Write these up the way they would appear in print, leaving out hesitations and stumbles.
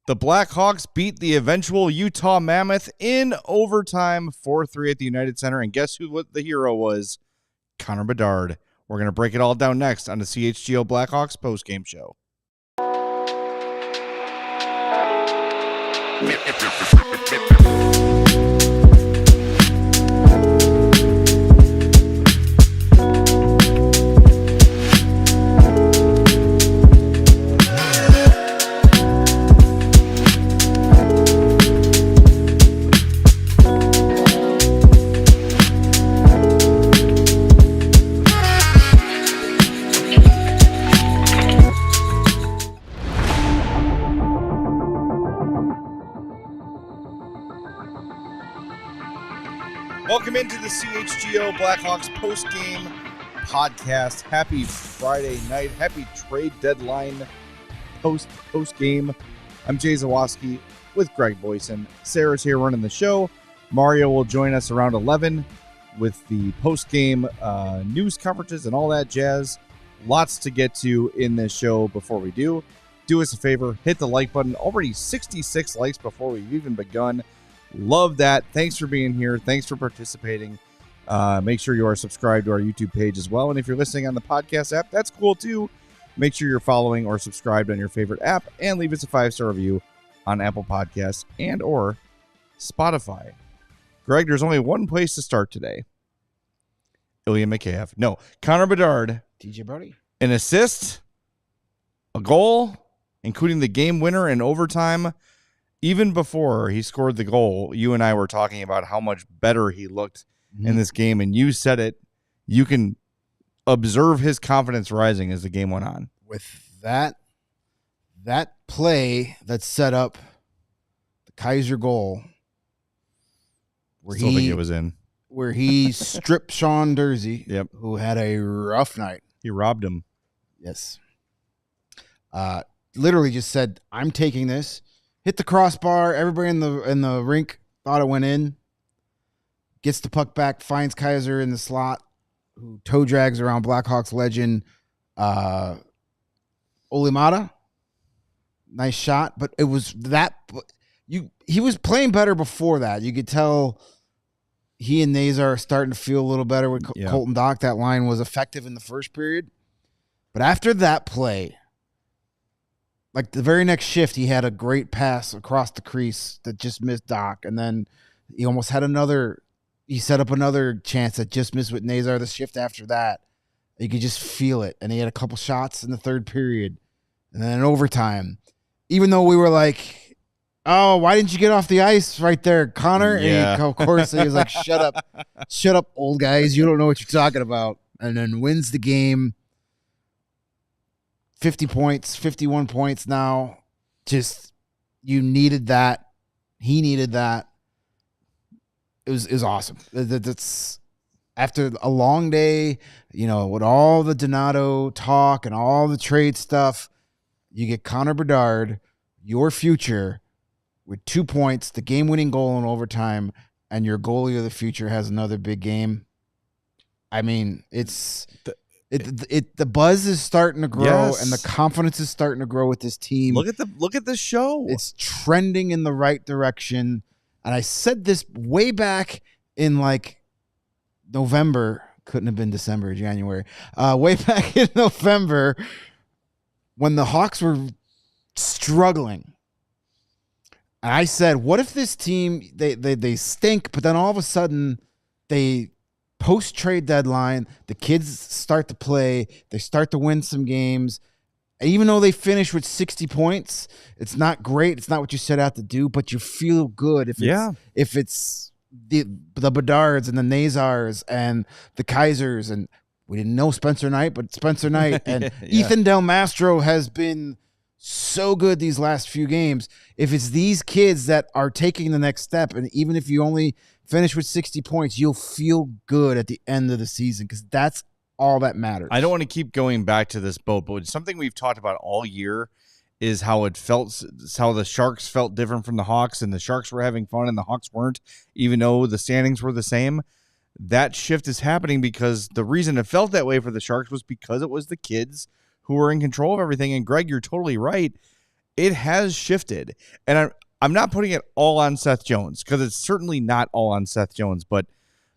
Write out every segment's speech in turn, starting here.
The Blackhawks beat the eventual Utah Mammoth in overtime 4-3 at the United Center. And guess what the hero was? Connor Bedard. We're going to break it all down next on the CHGO Blackhawks postgame show. Welcome into the CHGO Blackhawks post-game podcast. Happy Friday night. Happy trade deadline post-game. I'm Jay Zawoski with Greg Boyson. Sarah's here running the show. Mario will join us around 11 with the post-game news coverages and all that jazz. Lots to get to in this show. Before we do us a favor, hit the like button. Already 66 likes before we've even begun. Love that. Thanks for being here. Thanks for participating. Make sure you are subscribed to our YouTube page as well. And if you're listening on the podcast app, that's cool too. Make sure you're following or subscribed on your favorite app and leave us a 5-star review on Apple Podcasts and or Spotify. Greg, there's only one place to start today. Ilya Mikheyev. No, Connor Bedard. TJ Brody. An assist, a goal, including the game winner in overtime. Even before he scored the goal, you and I were talking about how much better he looked in this game, and you said it. You can observe his confidence rising as the game went on. With that play that set up the Kaiser goal, Still think it was in. Where he stripped Sean Dursey, Yep. who had a rough night. He robbed him. Yes. Literally just said, "I'm taking this." Hit the crossbar. Everybody in the rink thought it went in. Gets the puck back, finds Kaiser in the slot, who toe drags around Blackhawks legend Olimata. Nice shot, but it was that he was playing better before that. You could tell he and Nazar are starting to feel a little better with Colton Dock. That line was effective in the first period, but after that play. Like the very next shift, he had a great pass across the crease that just missed Doc. And then he almost had he set up another chance that just missed with Nazar. The shift after that, you could just feel it. And he had a couple shots in the third period. And then in overtime, even though we were like, "Oh, why didn't you get off the ice right there, Connor?" Yeah. And of course, he was like, shut up, old guys. You don't know what you're talking about. And then wins the game. 50 points, 51 points now. Just, you needed that. He needed that. It was awesome. That's after a long day, with all the Donato talk and all the trade stuff, you get Connor Bedard, your future, with 2 points, the game-winning goal in overtime, and your goalie of the future has another big game. I mean, the buzz is starting to grow, and the confidence is starting to grow with this team. Look at the show. It's trending in the right direction. And I said this way back in like November. Couldn't have been December or January. Way back in November when the Hawks were struggling. And I said, what if this team, they stink, but then all of a sudden they post-trade deadline, the kids start to play, they start to win some games. Even though they finish with 60 points, it's not great. It's not what you set out to do, but you feel good if it's the Bedards and the Nazars and the Kaisers, and we didn't know Spencer Knight, but Spencer Knight and Ethan Del Mastro has been so good these last few games. If it's these kids that are taking the next step, and even if you only finish with 60 points, you'll feel good at the end of the season, because that's all that matters. I don't want to keep going back to this boat, but something we've talked about all year is how it felt, how the Sharks felt different from the Hawks, and the Sharks were having fun and the Hawks weren't, even though the standings were the same. That shift is happening because the reason it felt that way for the Sharks was because it was the kids who were in control of everything. And Greg, you're totally right. it has shifted. And I'm not putting it all on Seth Jones, because it's certainly not all on Seth Jones, but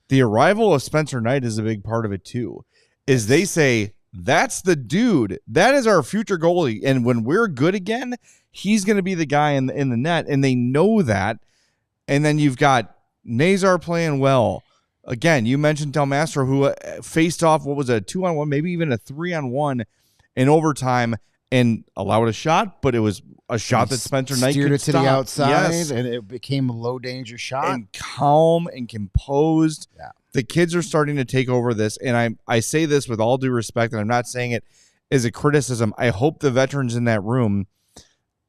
the arrival of Spencer Knight is a big part of it too. Is they say, that's the dude. That is our future goalie. And when we're good again, he's going to be the guy in the net. And they know that. And then you've got Nazar playing well. Again, you mentioned Del Mastro, who faced off, what was it, a 2-on-1, maybe even a 3-on-1 in overtime, and allowed a shot, but it was a shot that Spencer Knight steered it to the outside, yes, and it became a low danger shot. And calm and composed. Yeah. The kids are starting to take over this, and I say this with all due respect, and I'm not saying it as a criticism. I hope the veterans in that room,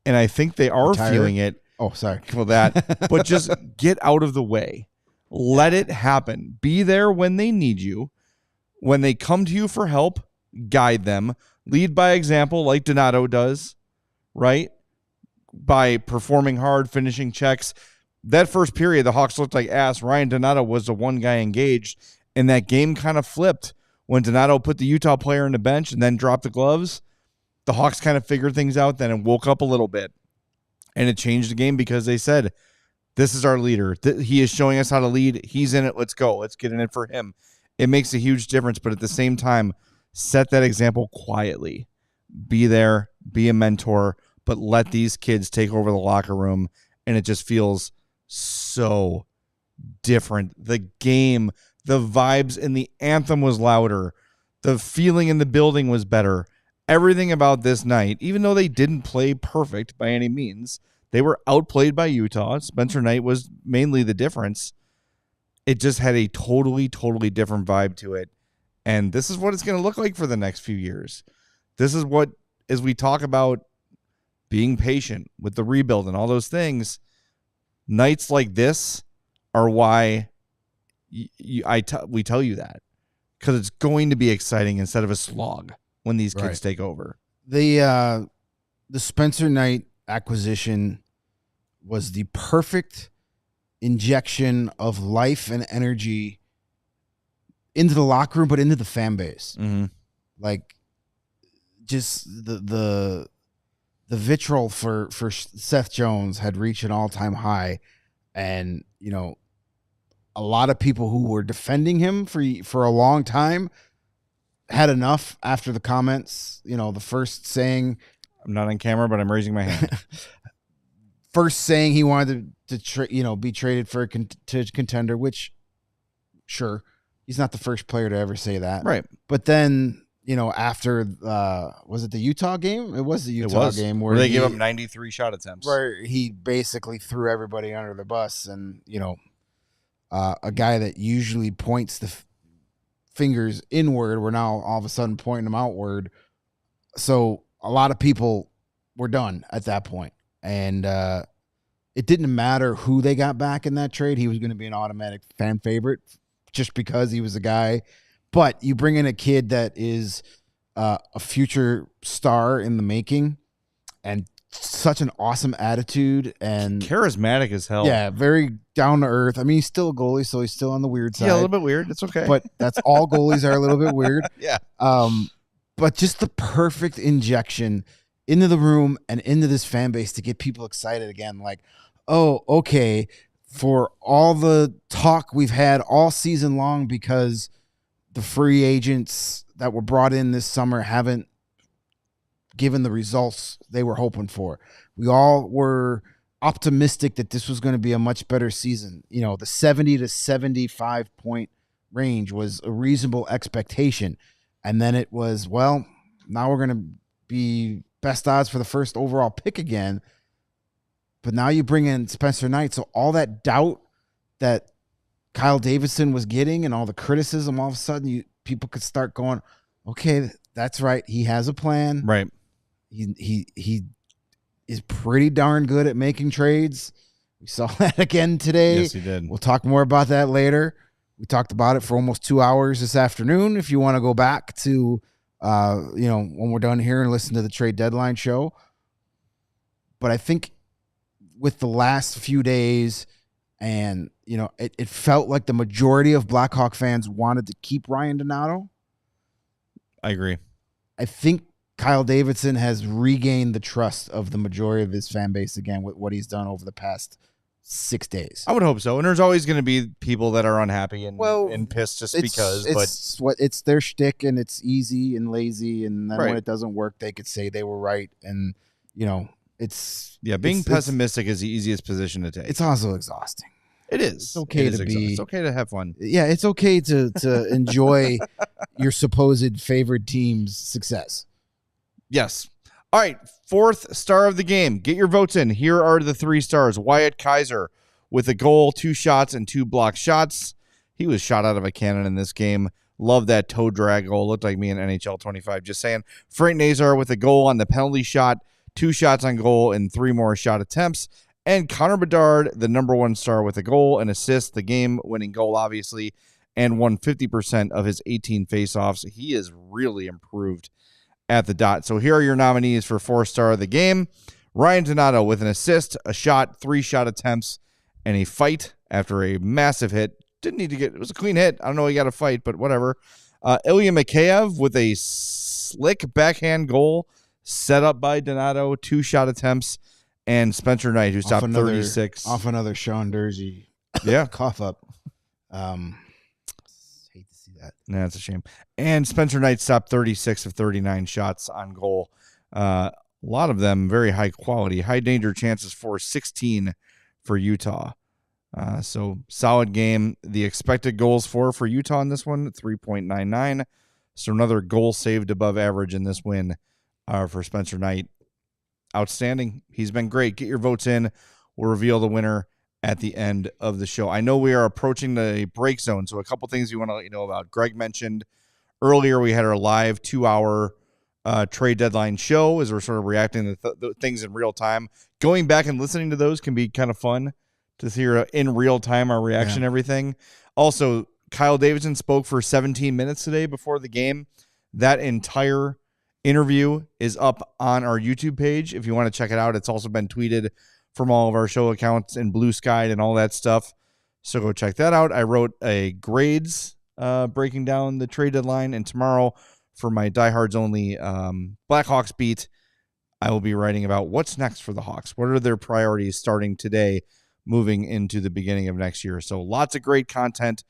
and I think they are feeling it. Oh, sorry. For that, but just get out of the way. Let it happen. Be there when they need you. When they come to you for help, guide them. Lead by example like Donato does, right? By performing hard, finishing checks. That first period, the Hawks looked like ass. Ryan Donato was the one guy engaged, and that game kind of flipped when Donato put the Utah player on the bench and then dropped the gloves. The Hawks kind of figured things out then and woke up a little bit, and it changed the game because they said, this is our leader. He is showing us how to lead. He's in it. Let's go. Let's get in it for him. It makes a huge difference, but at the same time, set that example quietly. Be there, be a mentor, but let these kids take over the locker room, and it just feels so different. The game, the vibes in the anthem was louder. The feeling in the building was better. Everything about this night, even though they didn't play perfect by any means, they were outplayed by Utah. Spencer Knight was mainly the difference. It just had a totally, totally different vibe to it. And this is what it's going to look like for the next few years. This is what, as we talk about being patient with the rebuild and all those things, nights like this are why we tell you that. Because it's going to be exciting instead of a slog when these kids take over. The Spencer Knight acquisition was the perfect injection of life and energy into the locker room, but into the fan base. Mm-hmm. Like, just the vitriol for Seth Jones had reached an all-time high, and a lot of people who were defending him for a long time had enough after the comments. The first saying, I'm not on camera, but I'm raising my hand. First saying he wanted to be traded for a contender, which, sure, he's not the first player to ever say that. Right. But then, after, was it the Utah game? It was the Utah game where they gave up 93 shot attempts. Where he basically threw everybody under the bus, and, a guy that usually points the fingers inward, we're now all of a sudden pointing them outward. So a lot of people were done at that point. And it didn't matter who they got back in that trade. He was going to be an automatic fan favorite just because he was a guy. But you bring in a kid that is a future star in the making and such an awesome attitude and charismatic as hell. Yeah, very down to earth. I mean, he's still a goalie, so he's still on the weird side. Yeah, a little bit weird. It's okay. But that's all goalies are a little bit weird. Yeah. But just the perfect injection into the room and into this fan base to get people excited again. Like, oh, okay, for all the talk we've had all season long because the free agents that were brought in this summer haven't given the results they were hoping for. We all were optimistic that this was going to be a much better season. The 70 to 75 point range was a reasonable expectation. And then it was, well, now we're going to be best odds for the first overall pick again. But now you bring in Spencer Knight. So all that doubt that Kyle Davidson was getting and all the criticism, all of a sudden people could start going, okay, that's right. He has a plan. Right. He is pretty darn good at making trades. We saw that again today. Yes, he did. We'll talk more about that later. We talked about it for almost 2 hours this afternoon. If you want to go back to, when we're done here and listen to the trade deadline show. But I think with the last few days and, it felt like the majority of Blackhawk fans wanted to keep Ryan Donato. I agree. I think Kyle Davidson has regained the trust of the majority of his fan base again with what he's done over the past 6 days. I would hope so. And there's always going to be people that are unhappy and pissed just because. It's their shtick, and it's easy and lazy. And then Right. when it doesn't work, they could say they were right. And being pessimistic is the easiest position to take. It's also exhausting. It is. It's okay It's okay to have fun. Yeah, it's okay to enjoy your supposed favorite team's success. Yes. All right, 4th star of the game. Get your votes in. Here are the 3 stars. Wyatt Kaiser with a goal, 2 shots, and 2 blocked shots. He was shot out of a cannon in this game. Love that toe drag goal. Looked like me in NHL 25. Just saying. Frank Nazar with a goal on the penalty shot, 2 shots on goal, and 3 more shot attempts. And Connor Bedard, the number 1 star with a goal, an assist, the game-winning goal, obviously, and won 50% of his 18 faceoffs. He is really improved at the dot. So here are your nominees for 4-star of the game. Ryan Donato with an assist, a shot, 3 shot attempts, and a fight after a massive hit. Didn't need to get, it was a clean hit. I don't know he got a fight, but whatever. Ilya Mikheyev with a slick backhand goal set up by Donato, 2 shot attempts, and Spencer Knight, who stopped 36. Off another Sean Durzi cough up. Hate to see that. Nah, that's a shame. And Spencer Knight stopped 36 of 39 shots on goal. A lot of them very high quality. High danger chances for 16 for Utah. So solid game. The expected goals for Utah in this one, 3.99. So another goal saved above average in this win for Spencer Knight. Outstanding. He's been great. Get your votes in. We'll reveal the winner at the end of the show. I know we are approaching the break zone, so a couple things we want to let you know about. Greg mentioned earlier we had our live 2-hour trade deadline show as we're sort of reacting to things in real time. Going back and listening to those can be kind of fun to hear in real time our reaction and everything. Also, Kyle Davidson spoke for 17 minutes today before the game. That entire interview is up on our YouTube page if you want to check it out. It's also been tweeted from all of our show accounts and Blue Sky and all that stuff. So go check that out. I wrote a grades breaking down the trade deadline, and tomorrow for my Diehards Only Blackhawks beat, I will be writing about what's next for the Hawks. What are their priorities starting today, moving into the beginning of next year? So lots of great content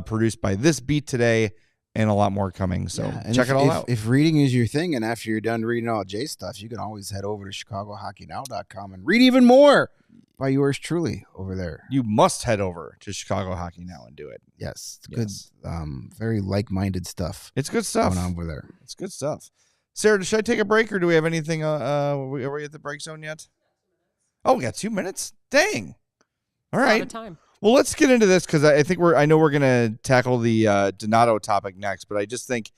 produced by this beat today, and a lot more coming. So check it all out. If reading is your thing, and after you're done reading all Jay's stuff, you can always head over to ChicagoHockeyNow.com and read even more by yours truly over there. You must head over to Chicago Hockey Now and do it. Yes. It's good. Very like-minded stuff. It's good stuff. Going on over there. It's good stuff. Sarah, should I take a break, or do we have anything? Are we at the break zone yet? Oh, we got 2 minutes? Dang. All right. A lot of time. Well, let's get into this because I know we're going to tackle the Donato topic next, but I just think,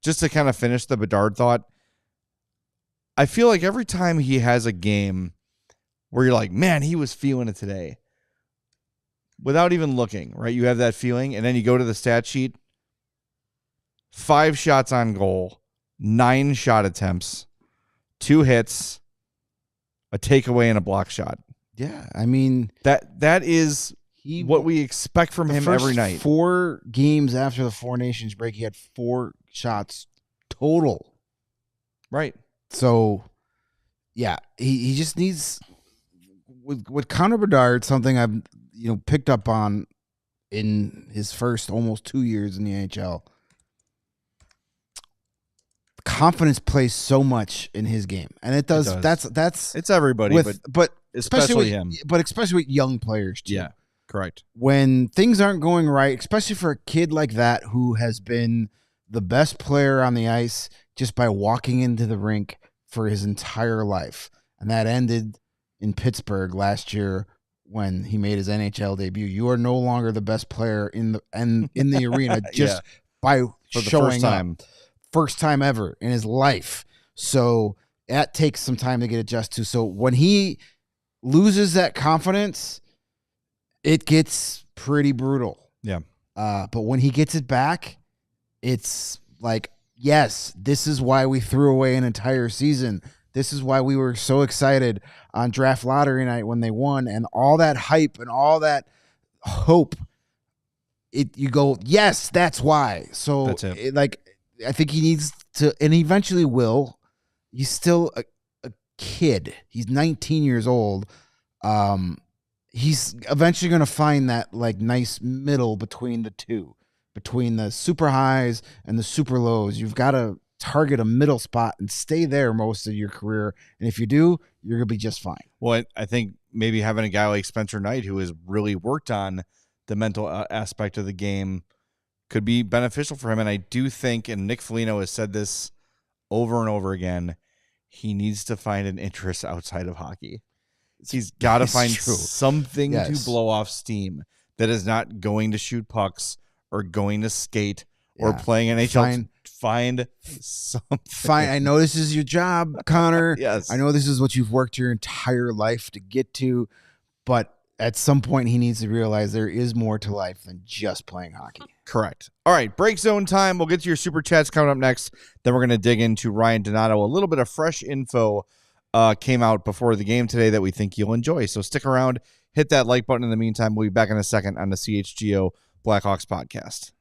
just to kind of finish the Bedard thought, I feel like every time he has a game where you're like, man, he was feeling it today, without even looking, right? You have that feeling, and then you go to the stat sheet, 5 shots on goal, 9 shot attempts, 2 hits, a takeaway, and a block shot. Yeah, I mean that is what we expect from him every night. 4 games after the Four Nations break, he had 4 shots total. Right. So, yeah, he just needs with Connor Bedard, something I've picked up on in his first almost 2 years in the NHL. Confidence plays so much in his game, and it does. That's it's everybody, but especially him. But especially with young players too. Yeah, correct. When things aren't going right, especially for a kid like that who has been the best player on the ice just by walking into the rink for his entire life, and that ended in Pittsburgh last year when he made his NHL debut. You are no longer the best player in the arena just by showing up. First time ever in his life. So that takes some time to get adjusted to. So when he loses that confidence, it gets pretty brutal. Yeah. But when he gets it back, it's like, yes, this is why we threw away an entire season. This is why we were so excited on draft lottery night when they won, and all that hype and all that hope. You go, yes, that's why. So that's it. I think he needs to, and he eventually will, he's still a kid. He's 19 years old. He's eventually going to find that like nice middle between the two, between the super highs and the super lows. You've got to target a middle spot and stay there most of your career. And if you do, you're going to be just fine. Well, I think maybe having a guy like Spencer Knight who has really worked on the mental aspect of the game could be beneficial for him. And I do think, and Nick Foligno has said this over and over again, he needs to find an interest outside of hockey. He's got to find something to blow off steam that is not going to shoot pucks or going to skate or playing NHL. Find something. Fine. I know this is your job, Connor. Yes. I know this is what you've worked your entire life to get to, but at some point he needs to realize there is more to life than just playing hockey. Correct. All right, break zone time. We'll get to your super chats coming up next. Then we're going to dig into Ryan Donato. A little bit of fresh info came out before the game today that we think you'll enjoy. So stick around, hit that like button. In the meantime, we'll be back in a second on the CHGO Blackhawks podcast.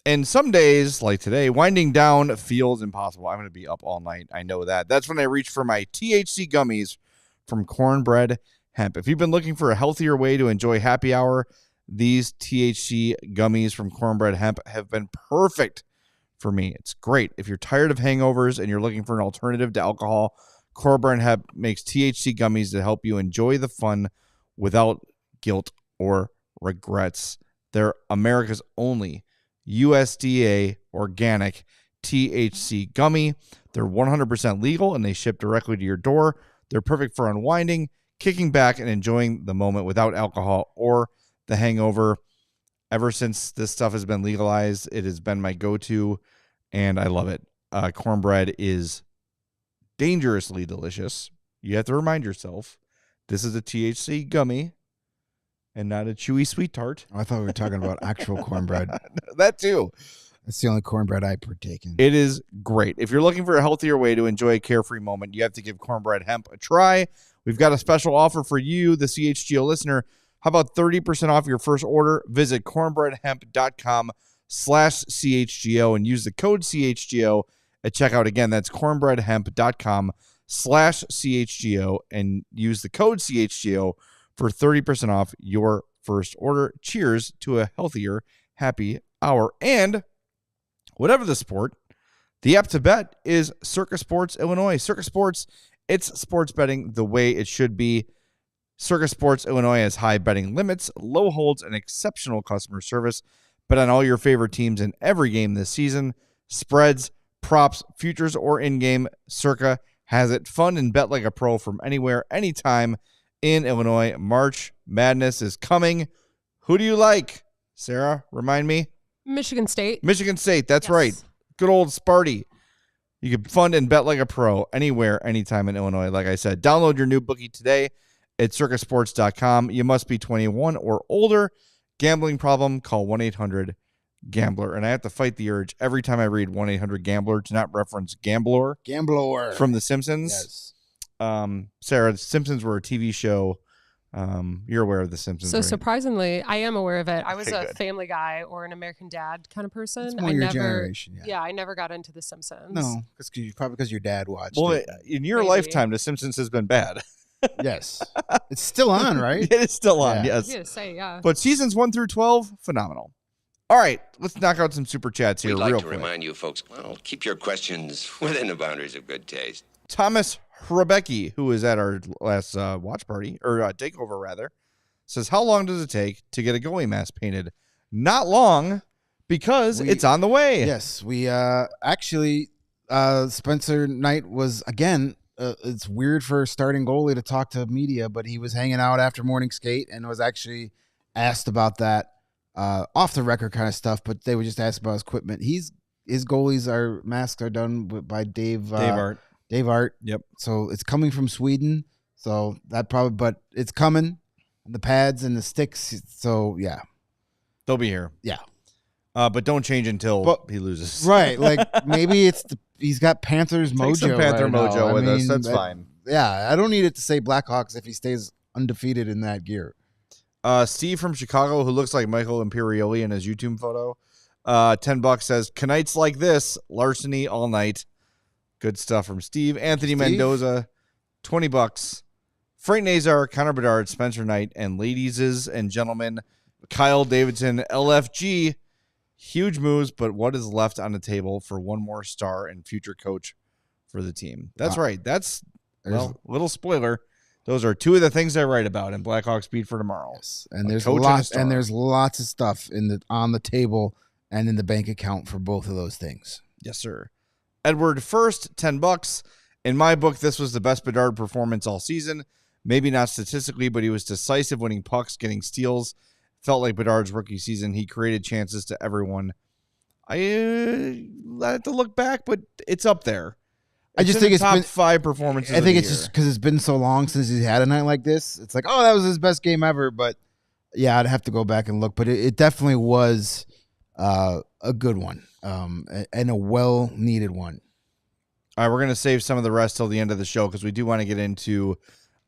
And some days, like today, winding down feels impossible. I'm going to be up all night. I know that. That's when I reach for my THC gummies from Cornbread Hemp. If you've been looking for a healthier way to enjoy happy hour, these THC gummies from Cornbread Hemp have been perfect for me. It's great. If you're tired of hangovers and you're looking for an alternative to alcohol, Cornbread Hemp makes THC gummies that help you enjoy the fun without guilt or regrets. They're America's only USDA organic THC gummy. They're 100% legal and they ship directly to your door. They're perfect for unwinding, kicking back, and enjoying the moment without alcohol or the hangover. Ever since this stuff has been legalized, it has been my go-to, and I love it. Cornbread is dangerously delicious. You have to remind yourself, this is a THC gummy and not a chewy sweet tart. Oh, I thought we were talking about actual cornbread. That too. That's the only cornbread I partake in. It is great. If you're looking for a healthier way to enjoy a carefree moment, you have to give Cornbread Hemp a try. We've got a special offer for you, the CHGO listener. How about 30% off your first order? Visit cornbreadhemp.com/CHGO and use the code CHGO at checkout. Again, that's cornbreadhemp.com/CHGO and use the code CHGO for 30% off your first order. Cheers to a healthier, happy hour. And whatever the sport, the app to bet is Circa Sports Illinois. Circa Sports, it's sports betting the way it should be. Circa Sports Illinois has high betting limits, low holds, and exceptional customer service. Bet on all your favorite teams in every game this season. Spreads, props, futures, or in-game, Circa has it. Fun and bet like a pro from anywhere, anytime in Illinois. March Madness is coming. Who do you like? Sarah, remind me. Michigan State. Michigan State, that's right. Good old Sparty. You can fund and bet like a pro anywhere, anytime in Illinois, like I said. Download your new bookie today at circasports.com. You must be 21 or older. Gambling problem, call 1-800-GAMBLER. And I have to fight the urge every time I read 1-800-GAMBLER to not reference Gambler. From The Simpsons. Yes. Sarah, The Simpsons were a TV show. You're aware of The Simpsons, So right? Surprisingly, I am aware of it. I was Okay, a good. Family Guy or an American Dad kind of person. It's more your generation. Yeah, I never got into The Simpsons. No, probably because your dad watched Well, it. in your Maybe. lifetime, The Simpsons has been bad. Yes. It's still on, right? It is still on, Yeah. I yes. was gonna say, yeah. But seasons 1 through 12, phenomenal. All right, let's knock out some super chats here We'd like real to quick. remind you folks, well, keep your questions within the boundaries of good taste. Thomas Rebecki, who was at our last watch party, or takeover rather, says, how long does it take to get a goalie mask painted? Not long, because it's on the way. Yes, we actually, Spencer Knight was, again, it's weird for a starting goalie to talk to media, but he was hanging out after morning skate and was actually asked about that off the record kind of stuff, but they would just ask about his equipment. His goalies masks are done by Dave Art. Dave Art. Yep. So it's coming from Sweden. So but it's coming. And the pads and the sticks. So yeah. They'll be here. Yeah. But don't change until he loses. Right. Like maybe he's got Panthers mojo. Take some Panther right now. mojo with us. mean, That's fine. Yeah. I don't need it to say Blackhawks if he stays undefeated in that gear. Steve from Chicago, who looks like Michael Imperioli in his YouTube photo, $10 says, "Knights like this, larceny all night." Good stuff from Steve. Anthony Mendoza, $20. Frank Nazar, Connor Bedard, Spencer Knight, and ladies and gentlemen, Kyle Davidson, LFG. Huge moves, but what is left on the table for one more star and future coach for the team? That's right. That's, well, little spoiler. Those are two of the things I write about in Blackhawks Beat for tomorrow. Yes. And there's lots of stuff on the table and in the bank account for both of those things. Yes, sir. Edward First, $10. In my book, this was the best Bedard performance all season. Maybe not statistically, but he was decisive, winning pucks, getting steals. Felt like Bedard's rookie season. He created chances to everyone. I have to look back, but it's up there. I just think it's top been 5 performances. I think it's just because it's been so long since he's had a night like this. It's like, oh, that was his best game ever. But yeah, I'd have to go back and look. But it definitely was a good one and a well-needed one. All right, we're going to save some of the rest till the end of the show because we do want to get into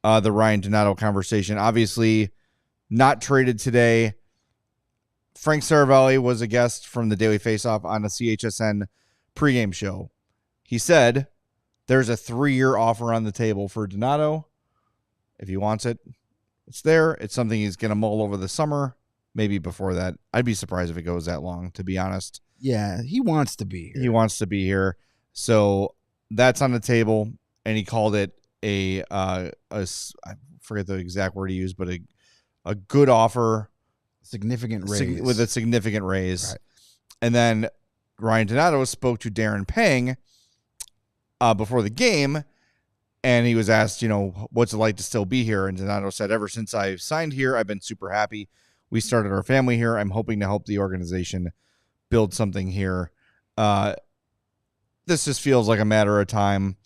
the Ryan Donato conversation. Obviously, not traded today. Frank Saravalli was a guest from the Daily Faceoff on the CHSN pregame show. He said there's a 3-year offer on the table for Donato. If he wants it, it's there. It's something he's going to mull over the summer, maybe before that. I'd be surprised if it goes that long, to be honest. Yeah, he wants to be here. He wants to be here. So that's on the table, and he called it I forget the exact word he used, but a good offer. Significant raise. With a significant raise. Right. And then Ryan Donato spoke to Darren Pang before the game, and he was asked, what's it like to still be here? And Donato said, ever since I've signed here, I've been super happy. We started our family here. I'm hoping to help the organization build something here. This just feels like a matter of time.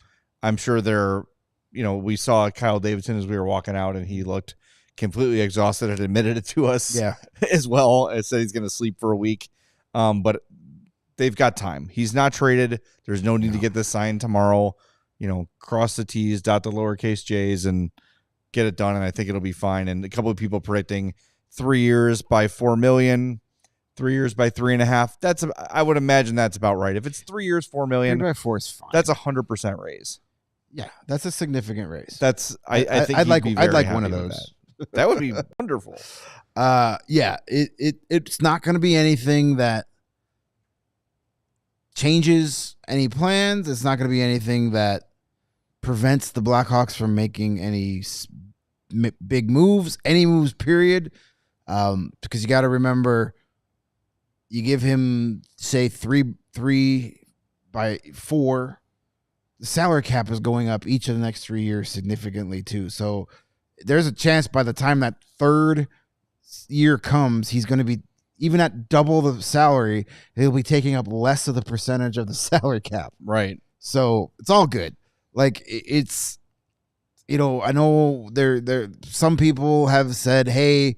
I'm sure we saw Kyle Davidson as we were walking out, and he looked completely exhausted and admitted it to us as well. And said he's going to sleep for a week. But they've got time. He's not traded. There's no need to get this signed tomorrow. Cross the T's, dot the lowercase J's, and get it done. And I think it'll be fine. And a couple of people predicting 3 years by $4 million, 3 years by $3.5 million. I would imagine that's about right. If it's 3 years, $4 million, 3 by 4 is fine. that's 100% raise. Yeah, that's a significant raise. That's I think I'd like one of those. That would be wonderful. Yeah, it's not going to be anything that changes any plans. It's not going to be anything that prevents the Blackhawks from making any big moves, any moves, period. Because you got to remember, you give him, say, 3 by 4, the salary cap is going up each of the next 3 years significantly too. So there's a chance by the time that third year comes, he's going to be, even at double the salary, he'll be taking up less of the percentage of the salary cap. Right. So it's all good. Like it's, I know there some people have said, hey,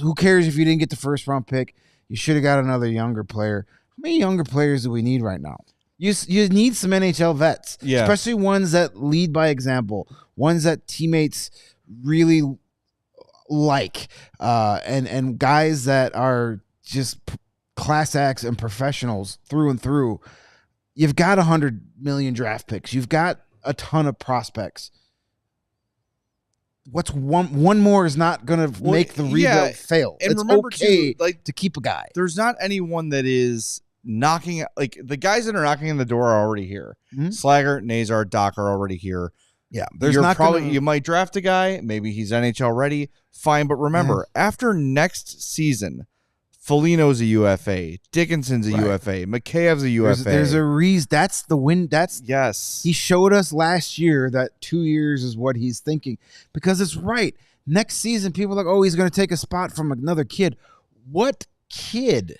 who cares if you didn't get the first round pick? You should have got another younger player. How many younger players do we need right now? You need some NHL vets, especially ones that lead by example, ones that teammates really like, and guys that are just class acts and professionals through and through. You've got 100 million draft picks. You've got a ton of prospects. What's one more is not going to make the rebuild fail. And it's remember okay too, to keep a guy. There's not anyone that is knocking, like the guys that are knocking on the door are already here. Mm-hmm. Slager, Nazar, Doc are already here. Yeah, you might draft a guy, maybe he's NHL ready, fine. But remember, after next season, Foligno's a UFA, Dickinson's a UFA, Mikheyev's a UFA. There's a reason. That's the win. Yes. He showed us last year that 2 years is what he's thinking, because it's right. Next season, people are like, oh, he's going to take a spot from another kid. What kid?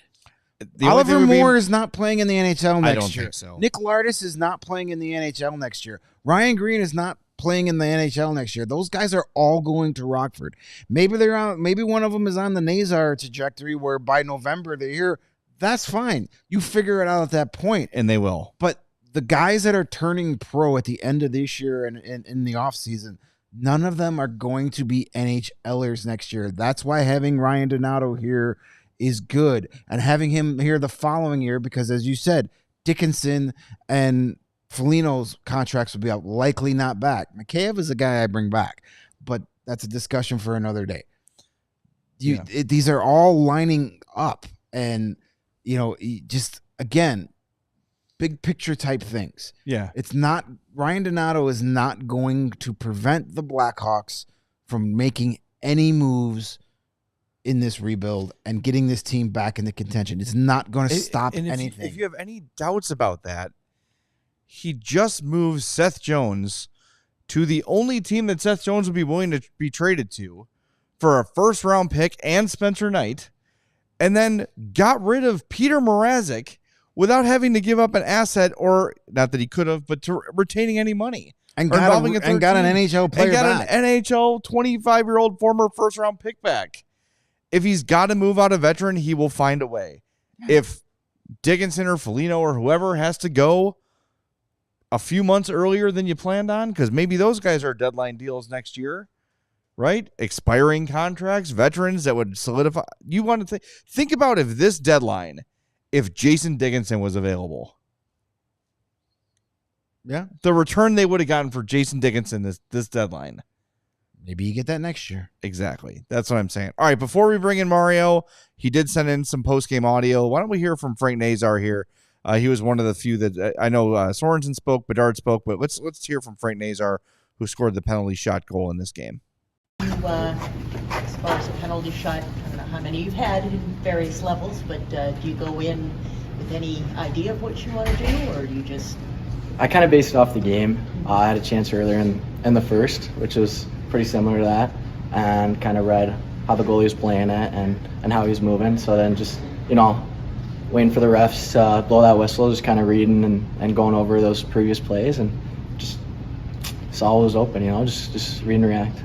Oliver Moore is not playing in the NHL next year. I don't think so. Nick Lardis is not playing in the NHL next year. Ryan Green is not playing in the NHL next year. Those guys are all going to Rockford. Maybe they're on. Maybe one of them is on the Nazar trajectory where by November they're here. That's fine. You figure it out at that point, and they will. But the guys that are turning pro at the end of this year and in the offseason, none of them are going to be NHLers next year. That's why having Ryan Donato here is good. And having him here the following year, because as you said, Dickinson and Foligno's contracts will be out, likely not back. Mikheyev is a guy I bring back, but that's a discussion for another day. These are all lining up, and just again, big picture type things. Yeah, it's not Ryan Donato is not going to prevent the Blackhawks from making any moves in this rebuild and getting this team back into contention. It's not going to stop anything. If you have any doubts about that, he just moved Seth Jones to the only team that Seth Jones would be willing to be traded to for a first-round pick and Spencer Knight, and then got rid of Peter Mrazek without having to give up an asset, or not that he could have, but to retaining any money. And got an NHL player back. An NHL 25-year-old former first-round pick back. If he's got to move out a veteran, he will find a way. If Dickinson or Foligno or whoever has to go a few months earlier than you planned on, because maybe those guys are deadline deals next year, right? Expiring contracts, veterans that would solidify. You want to think about if this deadline, if Jason Dickinson was available. Yeah. The return they would have gotten for Jason Dickinson this deadline. Maybe you get that next year. Exactly. That's what I'm saying. All right, before we bring in Mario, he did send in some post-game audio. Why don't we hear from Frank Nazar here? He was one of the few that I know Sorensen spoke, Bedard spoke, but let's hear from Frank Nazar, who scored the penalty shot goal in this game. As far as a penalty shot, I don't know how many you've had in various levels, but do you go in with any idea of what you want to do, or do you just... I kind of based it off the game. I had a chance earlier in the first, which was pretty similar to that, and kind of read how the goalie was playing it and how he was moving. So then just, waiting for the refs to blow that whistle, just kind of reading and going over those previous plays, and just saw it was open, just read and react.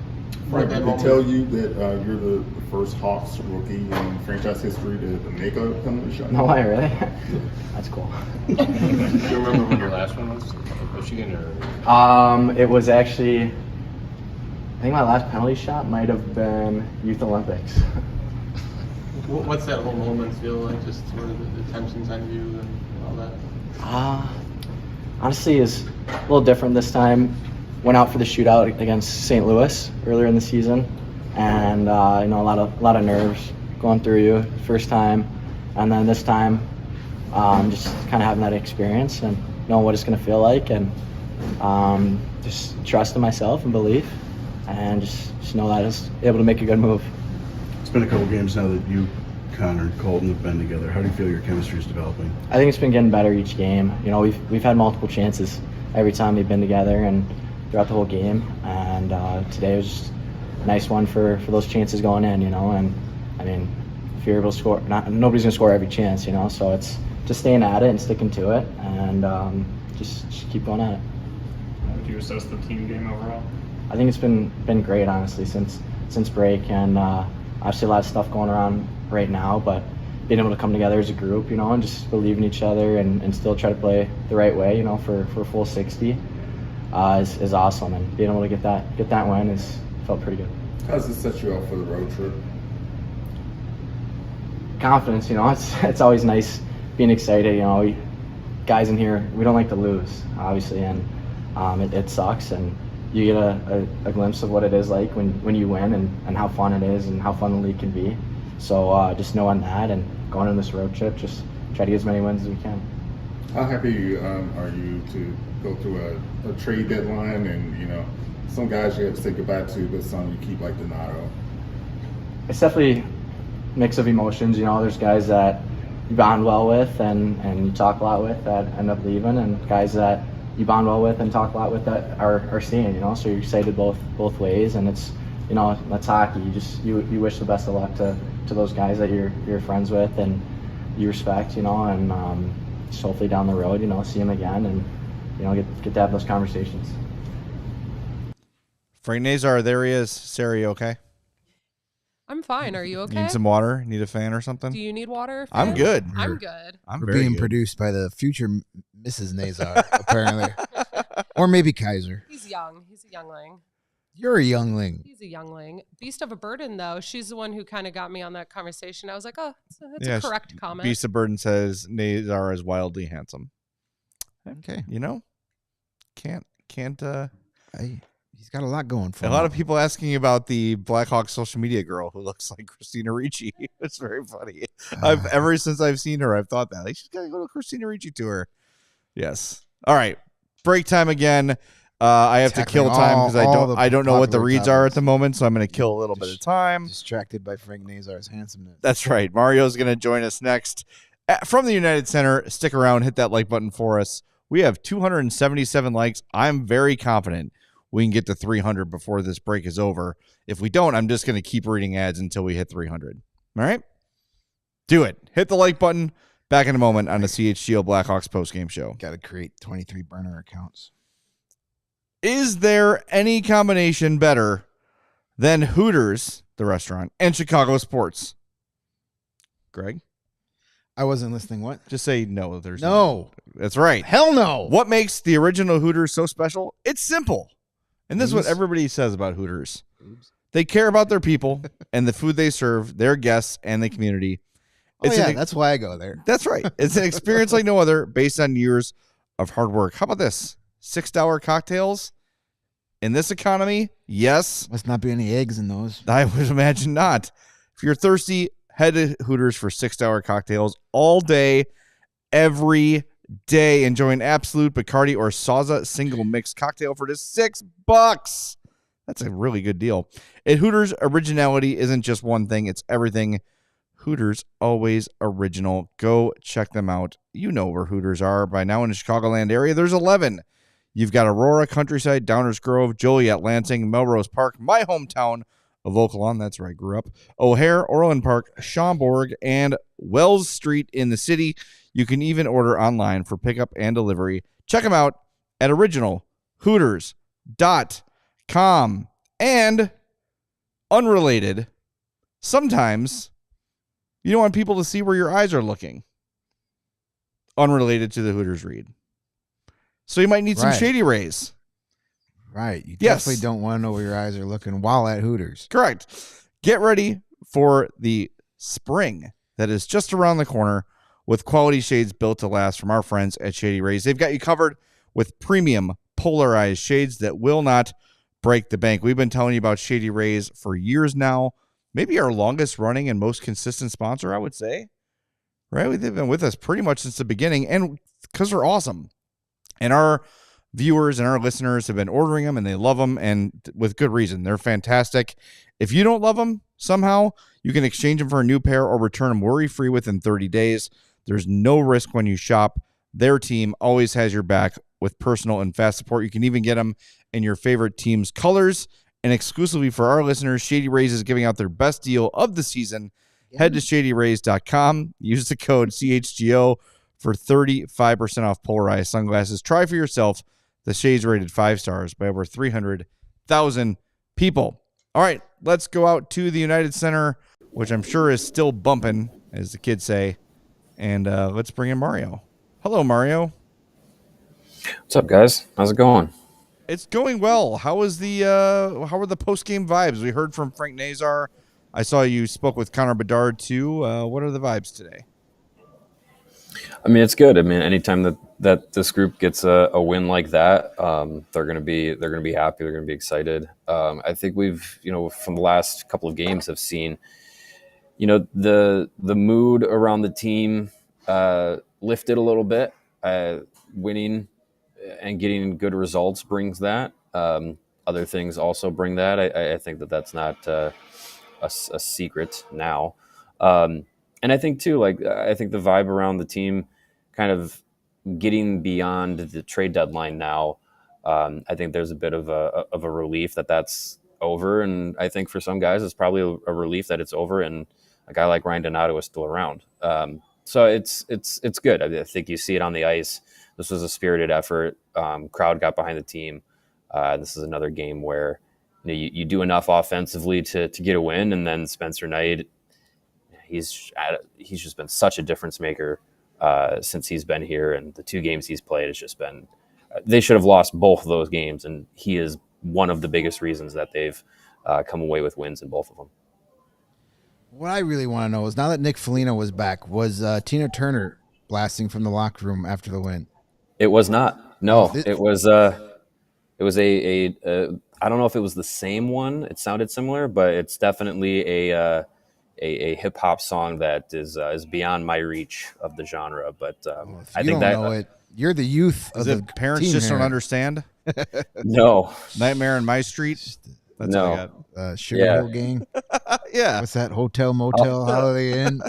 Frank, did they tell you that you're the first Hawks rookie in franchise history to make a penalty shot? No way, really? That's cool. Do you remember when your last one was? Michigan or? It was actually, I think my last penalty shot might have been Youth Olympics. What's that whole moment feel like? Just sort of the tensions on you and all that? Honestly, it's a little different this time. Went out for the shootout against St. Louis earlier in the season, and a lot of nerves going through you first time, and then this time, just kind of having that experience and knowing what it's going to feel like, and just trust in myself and belief, and just know that I was able to make a good move. It's been a couple games now that you, Connor, and Colton have been together. How do you feel your chemistry is developing? I think it's been getting better each game. We've had multiple chances every time we've been together and throughout the whole game, and today was just a nice one for those chances going in, and I mean, if you're able to score, nobody's going to score every chance, so it's just staying at it and sticking to it, and just keep going at it. How would you assess the team game overall? I think it's been great, honestly, since break, and obviously a lot of stuff going around right now, but being able to come together as a group, and just believe in each other and still try to play the right way, for a full 60 is awesome, and being able to get that win felt pretty good. How does it set you up for the road trip? Confidence, it's always nice being excited. Guys in here, we don't like to lose, obviously, and it sucks, and you get a glimpse of what it is like when you win and how fun it is and how fun the league can be. So just knowing that and going on this road trip, just try to get as many wins as we can. How happy are you to go through a trade deadline, and some guys you have to say goodbye to, but some you keep, like Donato? It's definitely a mix of emotions. There's guys that you bond well with and you talk a lot with that end up leaving, and guys that you bond well with and talk a lot with that are staying. So you're excited both ways, and it's that's hockey. You wish the best of luck to those guys that you're friends with and you respect. And just hopefully down the road, see them again and get to have those conversations. Frank Nazar, there he is. Sarah, you okay? I'm fine. Are you okay? Need some water? Need a fan or something? Do you need water? I'm good. I'm good. We're being produced by the future Mrs. Nazar, apparently. Or maybe Kaiser. He's young. He's a youngling. You're a youngling. He's a youngling. Beast of a Burden, though, she's the one who kind of got me on that conversation. I was like, oh, it's a correct comment. Beast of Burden says Nazar is wildly handsome. Okay. You know, can't. He's got a lot going for him. A lot of people asking about the Blackhawks social media girl who looks like Christina Ricci. It's very funny. Ever since I've seen her, I've thought that she's got to go to Christina Ricci tour. Yes. All right. Break time again. I have to kill time because I don't know what the reads are at the moment, so I'm going to kill a little bit of time. Distracted by Frank Nazar's handsomeness. That's right. Mario's going to join us next from the United Center. Stick around. Hit that like button for us. We have 277 likes. I'm very confident we can get to 300 before this break is over. If we don't, I'm just going to keep reading ads until we hit 300. All right? Do it. Hit the like button. Back in a moment on the CHGO Blackhawks postgame show. Got to create 23 burner accounts. Is there any combination better than Hooters, the restaurant, and Chicago sports? Greg? I wasn't listening. What? Just say no. There's no. That's right. Hell no. What makes the original Hooters so special? It's simple. And this is what everybody says about Hooters. They care about their people and the food they serve, their guests, and the community. That's why I go there. That's right. It's an experience like no other based on years of hard work. How about this? $6 cocktails in this economy? Yes. Must not be any eggs in those. I would imagine not. If you're thirsty, head to Hooters for $6 cocktails all day, every day. Enjoy an Absolute, Bacardi, or Sauza single mix cocktail for just $6. That's a really good deal. At Hooters, originality isn't just one thing, it's everything. Hooters, always original. Go check them out. You know where Hooters are by now in the Chicagoland area. There's 11. You've got Aurora, Countryside, Downers Grove, Joliet, Lansing, Melrose Park, my hometown of Oaklawn. That's where I grew up. O'Hare, Orland Park, Schaumburg, and Wells Street in the city. You can even order online for pickup and delivery. Check them out at originalhooters.com. And unrelated, sometimes you don't want people to see where your eyes are looking. Unrelated to the Hooters read. So you might need some Shady Rays. Right. You definitely don't want to know where your eyes are looking while at Hooters. Correct. Get ready for the spring that is just around the corner with quality shades built to last from our friends at Shady Rays. They've got you covered with premium polarized shades that will not break the bank. We've been telling you about Shady Rays for years now. Maybe our longest running and most consistent sponsor, I would say. Right? They've been with us pretty much since the beginning, and because they're awesome. And our viewers and our listeners have been ordering them, and they love them, and with good reason. They're fantastic. If you don't love them somehow, you can exchange them for a new pair or return them worry-free within 30 days. There's no risk when you shop. Their team always has your back with personal and fast support. You can even get them in your favorite team's colors. And exclusively for our listeners, Shady Rays is giving out their best deal of the season. Head to shadyrays.com. Use the code CHGO for 35% off polarized sunglasses. Try for yourself. The shades rated 5 stars by over 300,000 people. All right, let's go out to the United Center, which I'm sure is still bumping, as the kids say. And let's bring in Mario. Hello, Mario. What's up, guys? How's it going? It's going well. How were the post-game vibes? We heard from Frank Nazar. I saw you spoke with Connor Bedard too. What are the vibes today? I mean, it's good. I mean, anytime that this group gets a win like that, they're gonna be happy. They're gonna be excited. I think we've, from the last couple of games, have seen, the mood around the team lifted a little bit. Winning and getting good results brings that. Other things also bring that. I think that's not a secret now. And I think too, I think the vibe around the team kind of getting beyond the trade deadline now. I think there's a bit of a relief that that's over. And I think for some guys, it's probably a relief that it's over and a guy like Ryan Donato is still around. So it's good. I think you see it on the ice. This was a spirited effort. Crowd got behind the team. This is another game where you do enough offensively to get a win, and then Spencer Knight, he's just been such a difference maker since he's been here, and the 2 games he's played has just been. They should have lost both of those games, and he has one of the biggest reasons that they've come away with wins in both of them. What I really want to know is, now that Nick Foligno was back, was Tina Turner blasting from the locker room after the win? It was not. No, Oh, it was a I don't know if it was the same one. It sounded similar, but it's definitely a hip hop song that is beyond my reach of the genre. But I think that know it. You're the youth of the parents team just here. don't understand. No, Nightmare on My Street. That's no. all I got. Sugar Hill Gang. Yeah. What's that? Hotel, Motel, Holiday Inn.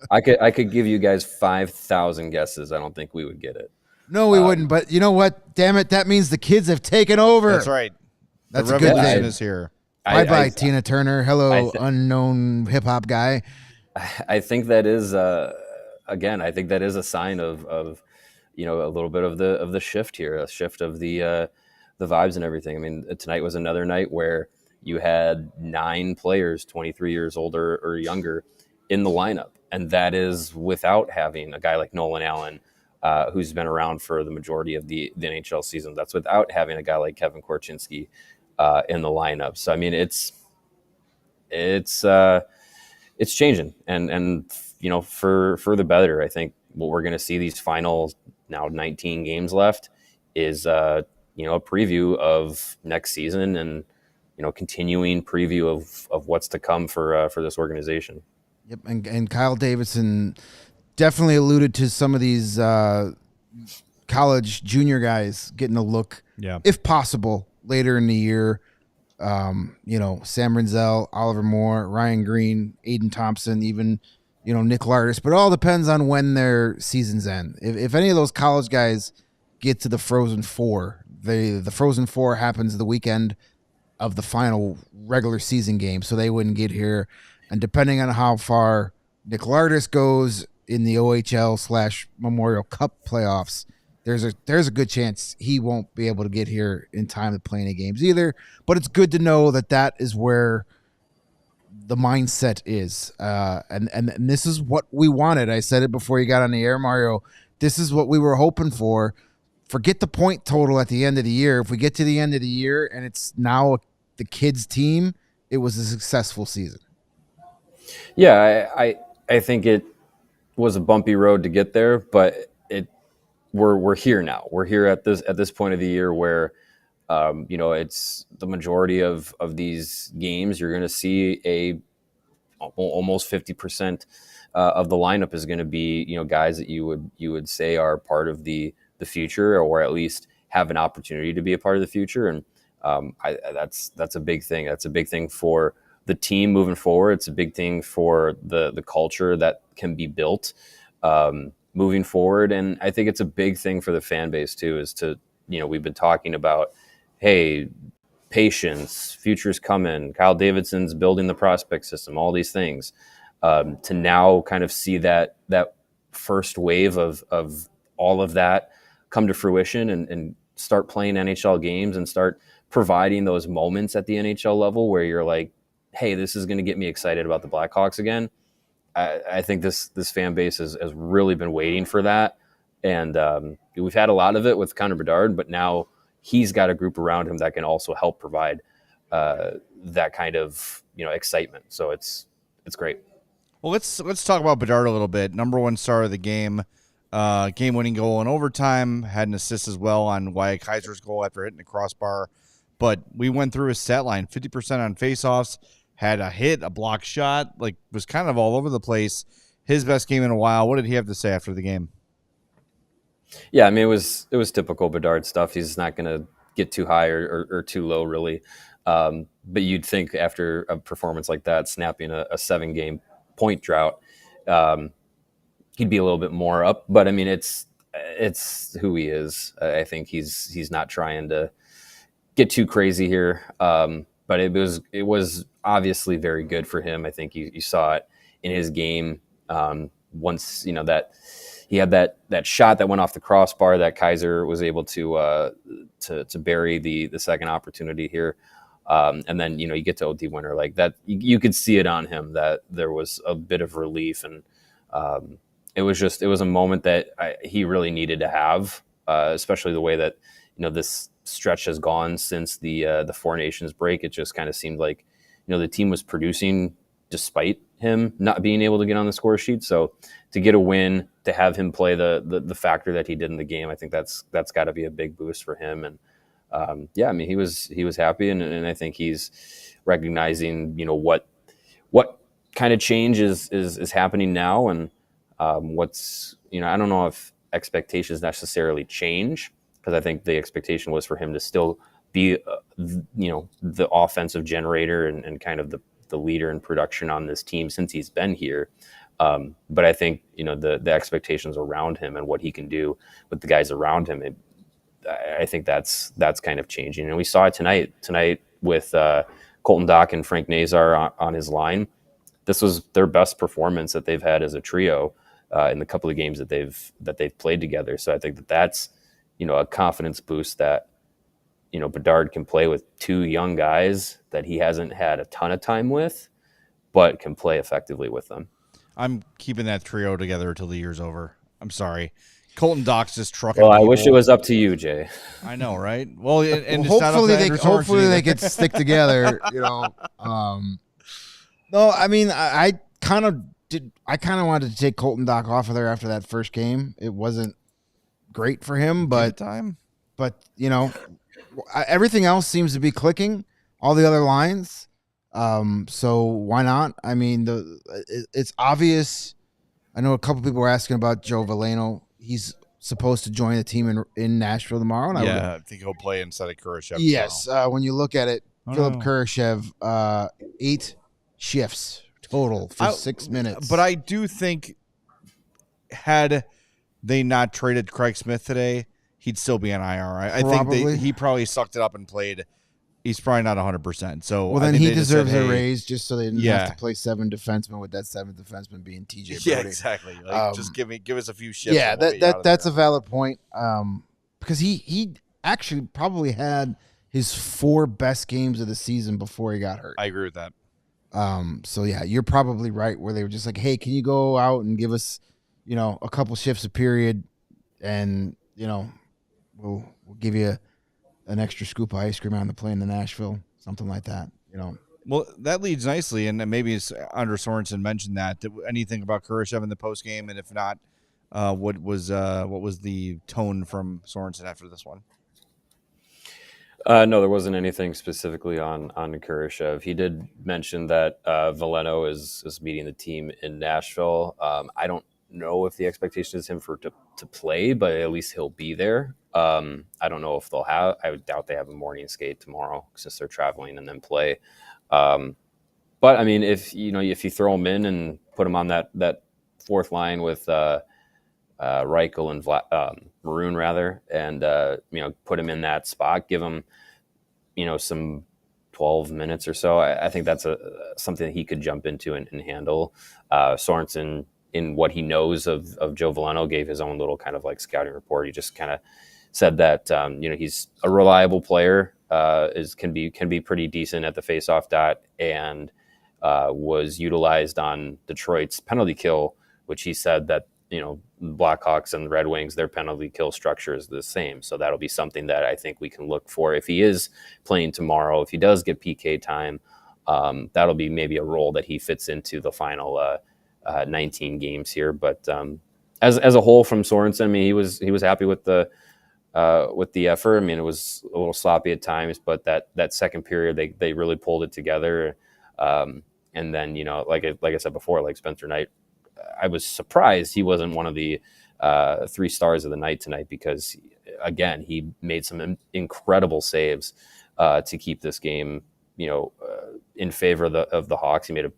I could give you guys 5,000 guesses. I don't think we would get it. No, we wouldn't. But you know what? Damn it! That means the kids have taken over. That's right. That's the a good revolution thing. is here. Bye, Tina Turner. Hello, unknown hip hop guy. I think that is again. I think that is a sign of a little bit of the shift here, a shift of the vibes and everything. I mean, tonight was another night where you had 9 players, 23 years older or younger, in the lineup, and that is without having a guy like Nolan Allen, who's been around for the majority of the NHL season. That's without having a guy like Kevin Korchinski in the lineup. So I mean, it's changing, and for the better. I think what we're going to see these final now 19 games left is a preview of next season, and continuing preview of what's to come for this organization. Yep, and Kyle Davidson definitely alluded to some of these college junior guys getting a look, if possible, later in the year. Sam Renzel, Oliver Moore, Ryan Green, Aiden Thompson, even Nick Lardis. But it all depends on when their seasons end. If any of those college guys get to the Frozen Four, the Frozen Four happens the weekend of the final regular season game, so they wouldn't get here. And depending on how far Nick Lardis goes in the OHL/Memorial Cup playoffs, there's a good chance he won't be able to get here in time to play any games either. But it's good to know that is where the mindset is. And this is what we wanted. I said it before you got on the air, Mario. This is what we were hoping for. Forget the point total at the end of the year. If we get to the end of the year and it's now the kids' team, it was a successful season. Yeah, I think it was a bumpy road to get there, but we're here now. We're here at this point of the year where it's the majority of these games. You're going to see almost 50% of the lineup is going to be guys that you would say are part of the future, or at least have an opportunity to be a part of the future. And that's a big thing. That's a big thing for the team moving forward. It's a big thing for the culture that can be built moving forward. And I think it's a big thing for the fan base too, is to, we've been talking about, hey, patience, future's coming, Kyle Davidson's building the prospect system, all these things, to now kind of see that first wave of all of that come to fruition and start playing NHL games and start providing those moments at the NHL level where you're like, hey, this is going to get me excited about the Blackhawks again. I think this fan base has really been waiting for that. And we've had a lot of it with Connor Bedard, but now he's got a group around him that can also help provide that kind of excitement. So it's great. Well, let's talk about Bedard a little bit. Number 1 star of the game, game-winning goal in overtime, had an assist as well on Wyatt Kaiser's goal after hitting the crossbar. But we went through his stat line: 50% on faceoffs, had a hit, a block shot, was kind of all over the place. His best game in a while. What did he have to say after the game? Yeah, I mean, it was typical Bedard stuff. He's not going to get too high or too low, really. But you'd think after a performance like that, snapping a 7-game point drought, he'd be a little bit more up. But I mean, it's who he is. I think he's not trying to get too crazy here. But it was obviously very good for him. I think you saw it in his game. Once that he had that shot that went off the crossbar that Kaiser was able to bury the second opportunity here. And then, you get to OT winner like that. You could see it on him that there was a bit of relief. And it was a moment that he really needed to have, especially the way that, this stretch has gone since the Four Nations break, it just kind of seemed like, the team was producing despite him not being able to get on the score sheet. So to get a win, to have him play the factor that he did in the game, I think that's got to be a big boost for him. And he was happy, and I think he's recognizing, what kind of change is happening now, and what's, I don't know if expectations necessarily change, because I think the expectation was for him to still be, the offensive generator and kind of the leader in production on this team since he's been here. But I think, the expectations around him and what he can do with the guys around him, I think that's kind of changing. And we saw it tonight with Colton Dock and Frank Nazar on his line. This was their best performance that they've had as a trio in the couple of games that they've played together. So I think that's, a confidence boost that, Bedard can play with two young guys that he hasn't had a ton of time with, but can play effectively with them. I'm keeping that trio together until the year's over. I'm sorry. Colton Dock's just trucking. Well, I wish it was up to you, Jay. I know, right? Well, and hopefully they could stick together. No, I mean, I kind of wanted to take Colton Dock off of there after that first game. It wasn't great for him, but everything else seems to be clicking. All the other lines. So why not? I mean, it's obvious. I know a couple people were asking about Joe Veleno. He's supposed to join the team in Nashville tomorrow. And I think he'll play instead of Kurashev. Yes. When you look at it, Philip Kurashev, 8 shifts total for 6 minutes. But I do think had they not traded Craig Smith today, he'd still be on IR. I think he probably sucked it up and played. He's probably not 100%. So well, then he deserves a raise just so they didn't have to play 7 defensemen, with that 7th defenseman being TJ Brody. Yeah, exactly. Just give us a few shifts. Yeah, that's a valid point. Because he actually probably had his 4 best games of the season before he got hurt. I agree with that. So yeah, you're probably right. Where they were just like, hey, can you go out and give us, a couple shifts a period, and we'll give you an extra scoop of ice cream on the plane to Nashville, something like that, Well, that leads nicely, and maybe it's Anders Sorensen mentioned that. Anything about Kurashev in the post game, and if not, what was the tone from Sorensen after this one? No, there wasn't anything specifically on Kurashev. He did mention that Veleno is meeting the team in Nashville. I don't know if the expectation is him to play, but at least he'll be there. I don't know if they'll have. I would doubt they have a morning skate tomorrow since they're traveling and then play. But I mean, if you throw him in and put him on that fourth line with Reichel and Maroon rather, and put him in that spot, give him some 12 minutes or so. I think that's something that he could jump into and handle. Sorensen, in what he knows of Joe Veleno, gave his own little kind of like scouting report. He just kind of said that he's a reliable player, can be pretty decent at the faceoff dot, and was utilized on Detroit's penalty kill, which he said that Blackhawks and the Red Wings, their penalty kill structure is the same. So that'll be something that I think we can look for if he is playing tomorrow. If he does get PK time, that'll be maybe a role that he fits into the final 19 games here. But as a whole from Sorensen, I mean, he was happy with the effort. I mean, it was a little sloppy at times, but that second period they really pulled it together. And then like I said before, like Spencer Knight, I was surprised he wasn't one of the 3 stars of the night tonight, because again, he made some incredible saves to keep this game in favor of the Hawks. He made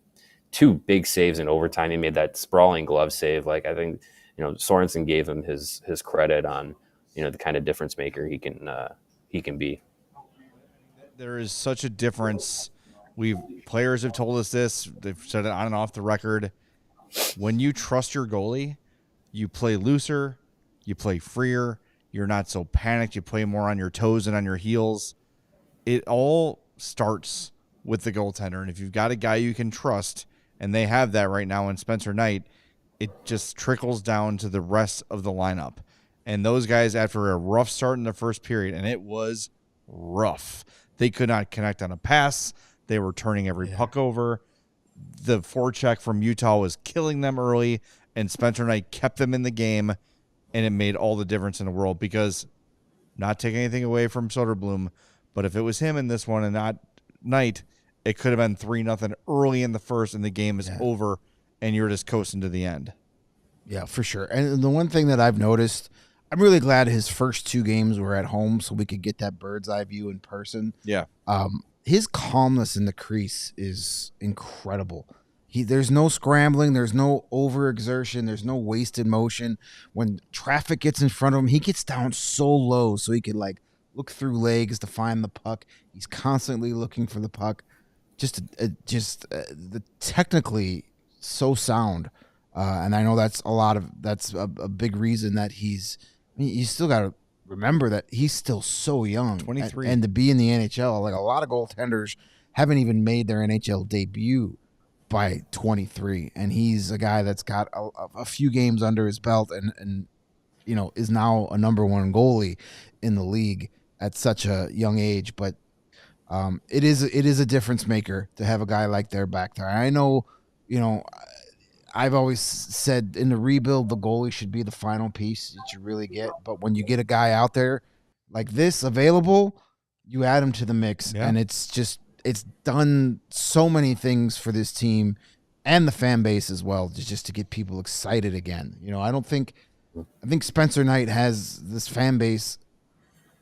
2 big saves in overtime. He made that sprawling glove save. Like, I think Sorensen gave him his credit on the kind of difference maker he can be. There is such a difference. Players have told us this. They've said it on and off the record. When you trust your goalie, you play looser, you play freer, you're not so panicked, you play more on your toes and on your heels. It all starts with the goaltender, and if you've got a guy you can trust, and they have that right now in Spencer Knight, it just trickles down to the rest of the lineup. And those guys, after a rough start in the first period, and it was rough. They could not connect on a pass. They were turning every puck over. The forecheck from Utah was killing them early, and Spencer Knight kept them in the game, and it made all the difference in the world because not taking anything away from Soderblom, but if it was him in this one and not Knight, it could have been 3-0 early in the first, and the game is over, and you're just coasting to the end. Yeah, for sure. And the one thing that I've noticed, I'm really glad his first 2 games were at home so we could get that bird's eye view in person. Yeah. His calmness in the crease is incredible. There's no scrambling, there's no overexertion, there's no wasted motion. When traffic gets in front of him, he gets down so low so he could like look through legs to find the puck. He's constantly looking for the puck. Just technically so sound. And I know that's a big reason that you still got to remember that he's still so young. 23. And to be in the NHL, like a lot of goaltenders haven't even made their NHL debut by 23. And he's a guy that's got a few games under his belt and is now a number 1 goalie in the league at such a young age. But it is a difference maker to have a guy like that back there. I know, I've always said in the rebuild, the goalie should be the final piece that you really get. But when you get a guy out there like this available, you add him to the mix. Yeah. And it's done so many things for this team and the fan base as well, just to get people excited again. I think Spencer Knight has this fan base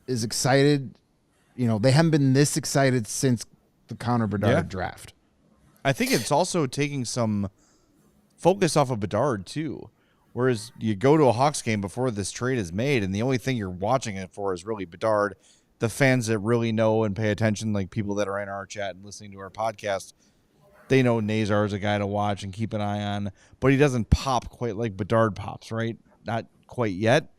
is excited. They haven't been this excited since the Connor Bedard draft. I think it's also taking some focus off of Bedard too. Whereas you go to a Hawks game before this trade is made, and the only thing you're watching it for is really Bedard. The fans that really know and pay attention, like people that are in our chat and listening to our podcast, they know Nazar is a guy to watch and keep an eye on, but he doesn't pop quite like Bedard pops, right? Not quite yet.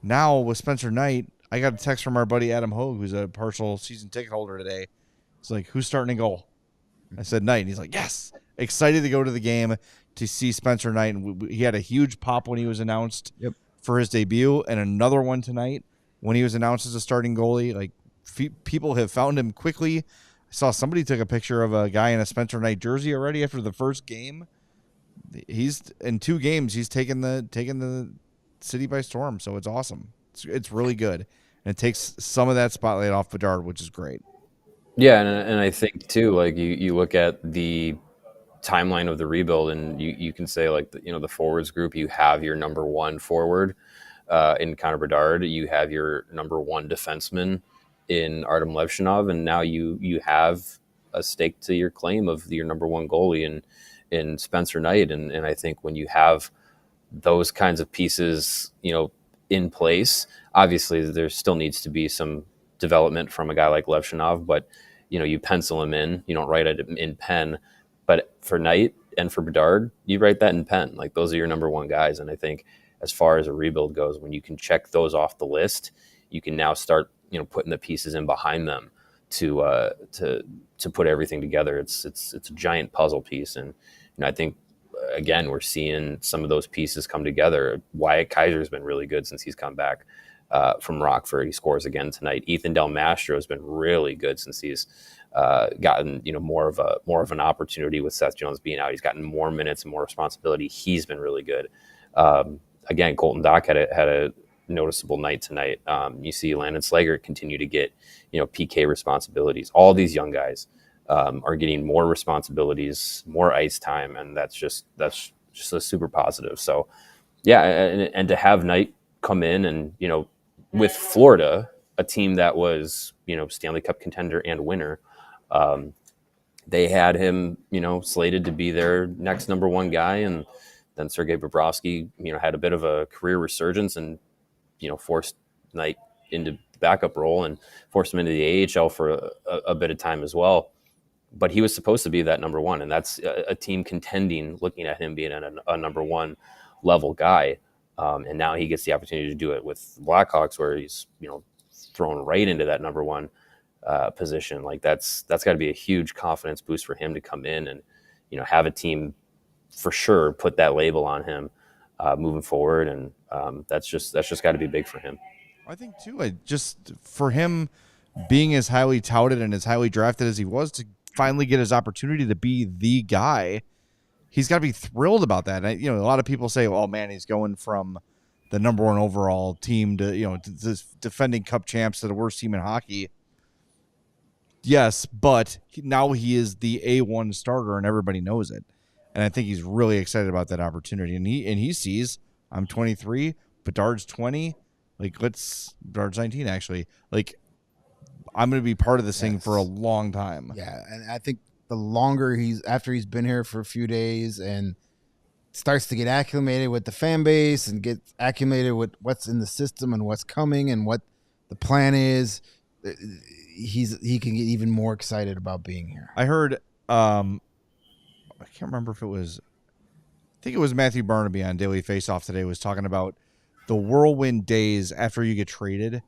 Now with Spencer Knight, I got a text from our buddy Adam Hogue, who's a partial season ticket holder today. It's like, who's starting to goal? I said Knight, and he's like, yes. Excited to go to the game to see Spencer Knight. And he had a huge pop when he was announced for his debut, and another one tonight when he was announced as a starting goalie. Like, people have found him quickly. I saw somebody took a picture of a guy in a Spencer Knight jersey already after the first game. He's in 2 games. He's taken the city by storm. So it's awesome. It's really good, and it takes some of that spotlight off Bedard, which is great. Yeah, and I think too, like you look at the timeline of the rebuild, and you can say like the forwards group, you have your number 1 forward in Connor Bedard, you have your number 1 defenseman in Artem Levshinov, and now you have a stake to your claim of your number 1 goalie in Spencer Knight, and I think when you have those kinds of pieces, in place, obviously there still needs to be some development from a guy like Levshinov, but you pencil him in, you don't write it in pen. But for Knight and for Bedard, you write that in pen. Like, those are your number 1 guys. And I think as far as a rebuild goes, when you can check those off the list, you can now start, putting the pieces in behind them to put everything together. It's a giant puzzle piece. And I think, again, we're seeing some of those pieces come together. Wyatt Kaiser's been really good since he's come back from Rockford. He scores again tonight. Ethan Del Mastro has been really good since he's gotten more of an opportunity with Seth Jones being out. He's gotten more minutes and more responsibility. He's been really good. Again, Colton Dock had a noticeable night tonight. You see Landon Slager continue to get PK responsibilities. All these young guys are getting more responsibilities, more ice time, and that's just a super positive. So yeah, and to have Knight come in and with Florida, a team that was Stanley Cup contender and winner, they had him slated to be their next number 1 guy, and then Sergei Bobrovsky had a bit of a career resurgence and forced Knight into the backup role and forced him into the AHL for a bit of time as well. But he was supposed to be that number 1, and that's a team contending, looking at him being a number 1 level guy. And now he gets the opportunity to do it with Blackhawks, where he's thrown right into that number 1 position. Like, that's got to be a huge confidence boost for him to come in and have a team for sure put that label on him moving forward, and that's just got to be big for him. I think too, just for him being as highly touted and as highly drafted as he was, to finally get his opportunity to be the guy, he's got to be thrilled about that. And, a lot of people say, "Oh man, he's going from the number 1 overall team to to defending Cup champs to the worst team in hockey." Yes, but now he is the A1 starter, and everybody knows it. And I think he's really excited about that opportunity. And he sees, I'm 23, Bedard's 20, Bedard's 19 actually. I'm going to be part of this thing for a long time. Yeah, and I think the longer after he's been here for a few days and starts to get acclimated with the fan base and get acclimated with what's in the system and what's coming and what the plan is, he can get even more excited about being here. I heard, I can't remember if it was, I think it was Matthew Barnaby on Daily Faceoff today was talking about the whirlwind days after you get traded,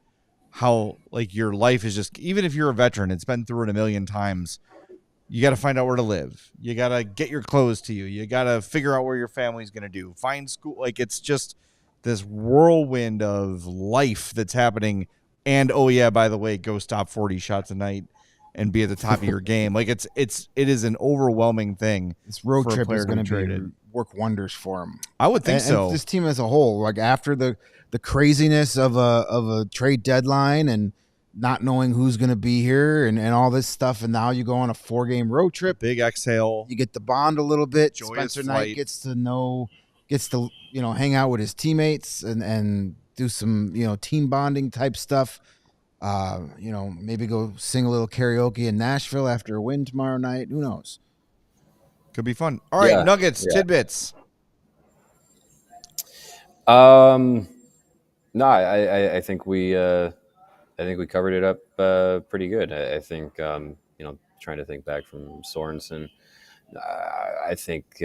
how your life is just, even if you're a veteran, it's been through it a million times. You got to find out where to live. You got to get your clothes to you. You got to figure out where your family's going to do. Find school. It's just this whirlwind of life that's happening. And, oh, yeah, by the way, go stop 40 shots a night and be at the top of your game. It is an overwhelming thing. This road trip is going to work wonders for him. I would think so. And this team as a whole, after the craziness of a trade deadline and not knowing who's going to be here and all this stuff, and now you go on a 4-game road trip. Big exhale. You get to bond a little bit. Joyous Spencer flight. Knight gets to hang out with his teammates and do some team bonding type stuff. Maybe go sing a little karaoke in Nashville after a win tomorrow night. Who knows? Could be fun. All right, Nuggets, tidbits. No, I think we covered it up pretty good. I think trying to think back from Sorensen. I think he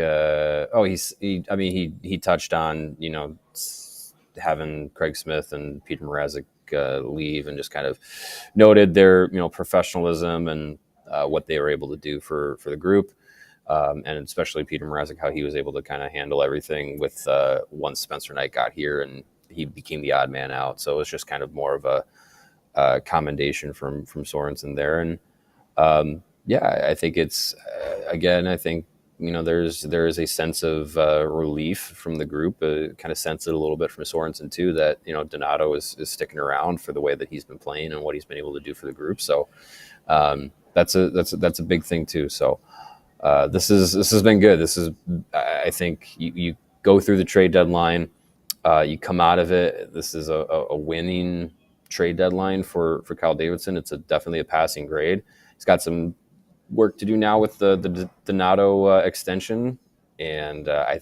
touched on having Craig Smith and Peter Mrazek leave, and just kind of noted their professionalism and what they were able to do for the group, and especially Peter Mrazek, how he was able to kind of handle everything with once Spencer Knight got here and he became the odd man out. So it was just kind of more of a commendation from Sorensen there. And I think it's again, I think there is a sense of relief from the group. Kind of sense it a little bit from Sorensen too, that Donato is sticking around for the way that he's been playing and what he's been able to do for the group. So that's a big thing too. So this has been good. I think you go through the trade deadline, you come out of it. This is a winning trade deadline for Kyle Davidson. It's definitely a passing grade. He's got some work to do now with the Donato extension, and I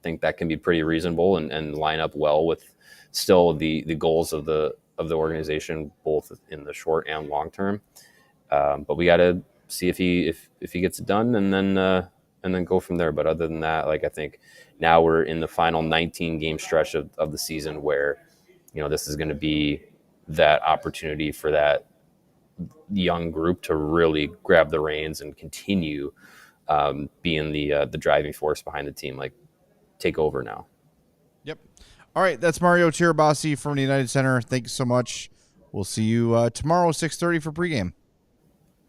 think that can be pretty reasonable and line up well with still the goals of the organization, both in the short and long term. But we got to see if he gets it done, and then go from there. But other than that, I think now we're in the final 19 game stretch of the season where this is going to be that opportunity for that young group to really grab the reins and continue being the driving force behind the team. Take over now. Yep. All right, that's Mario Tirabassi from the United Center. Thanks so much. We'll see you tomorrow, 6:30 for pregame.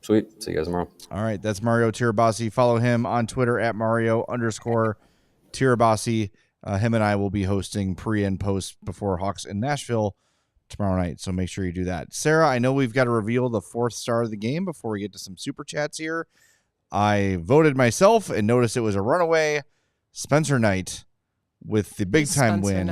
Sweet. See you guys tomorrow. All right, that's Mario Tirabassi. Follow him on Twitter at Mario_Tirabassi. Him and I will be hosting pre and post before Hawks in Nashville tomorrow night, so make sure you do that. Sarah, I know we've got to reveal the 4th star of the game before we get to some super chats here. I voted myself and noticed it was a runaway Spencer Knight with the big time win.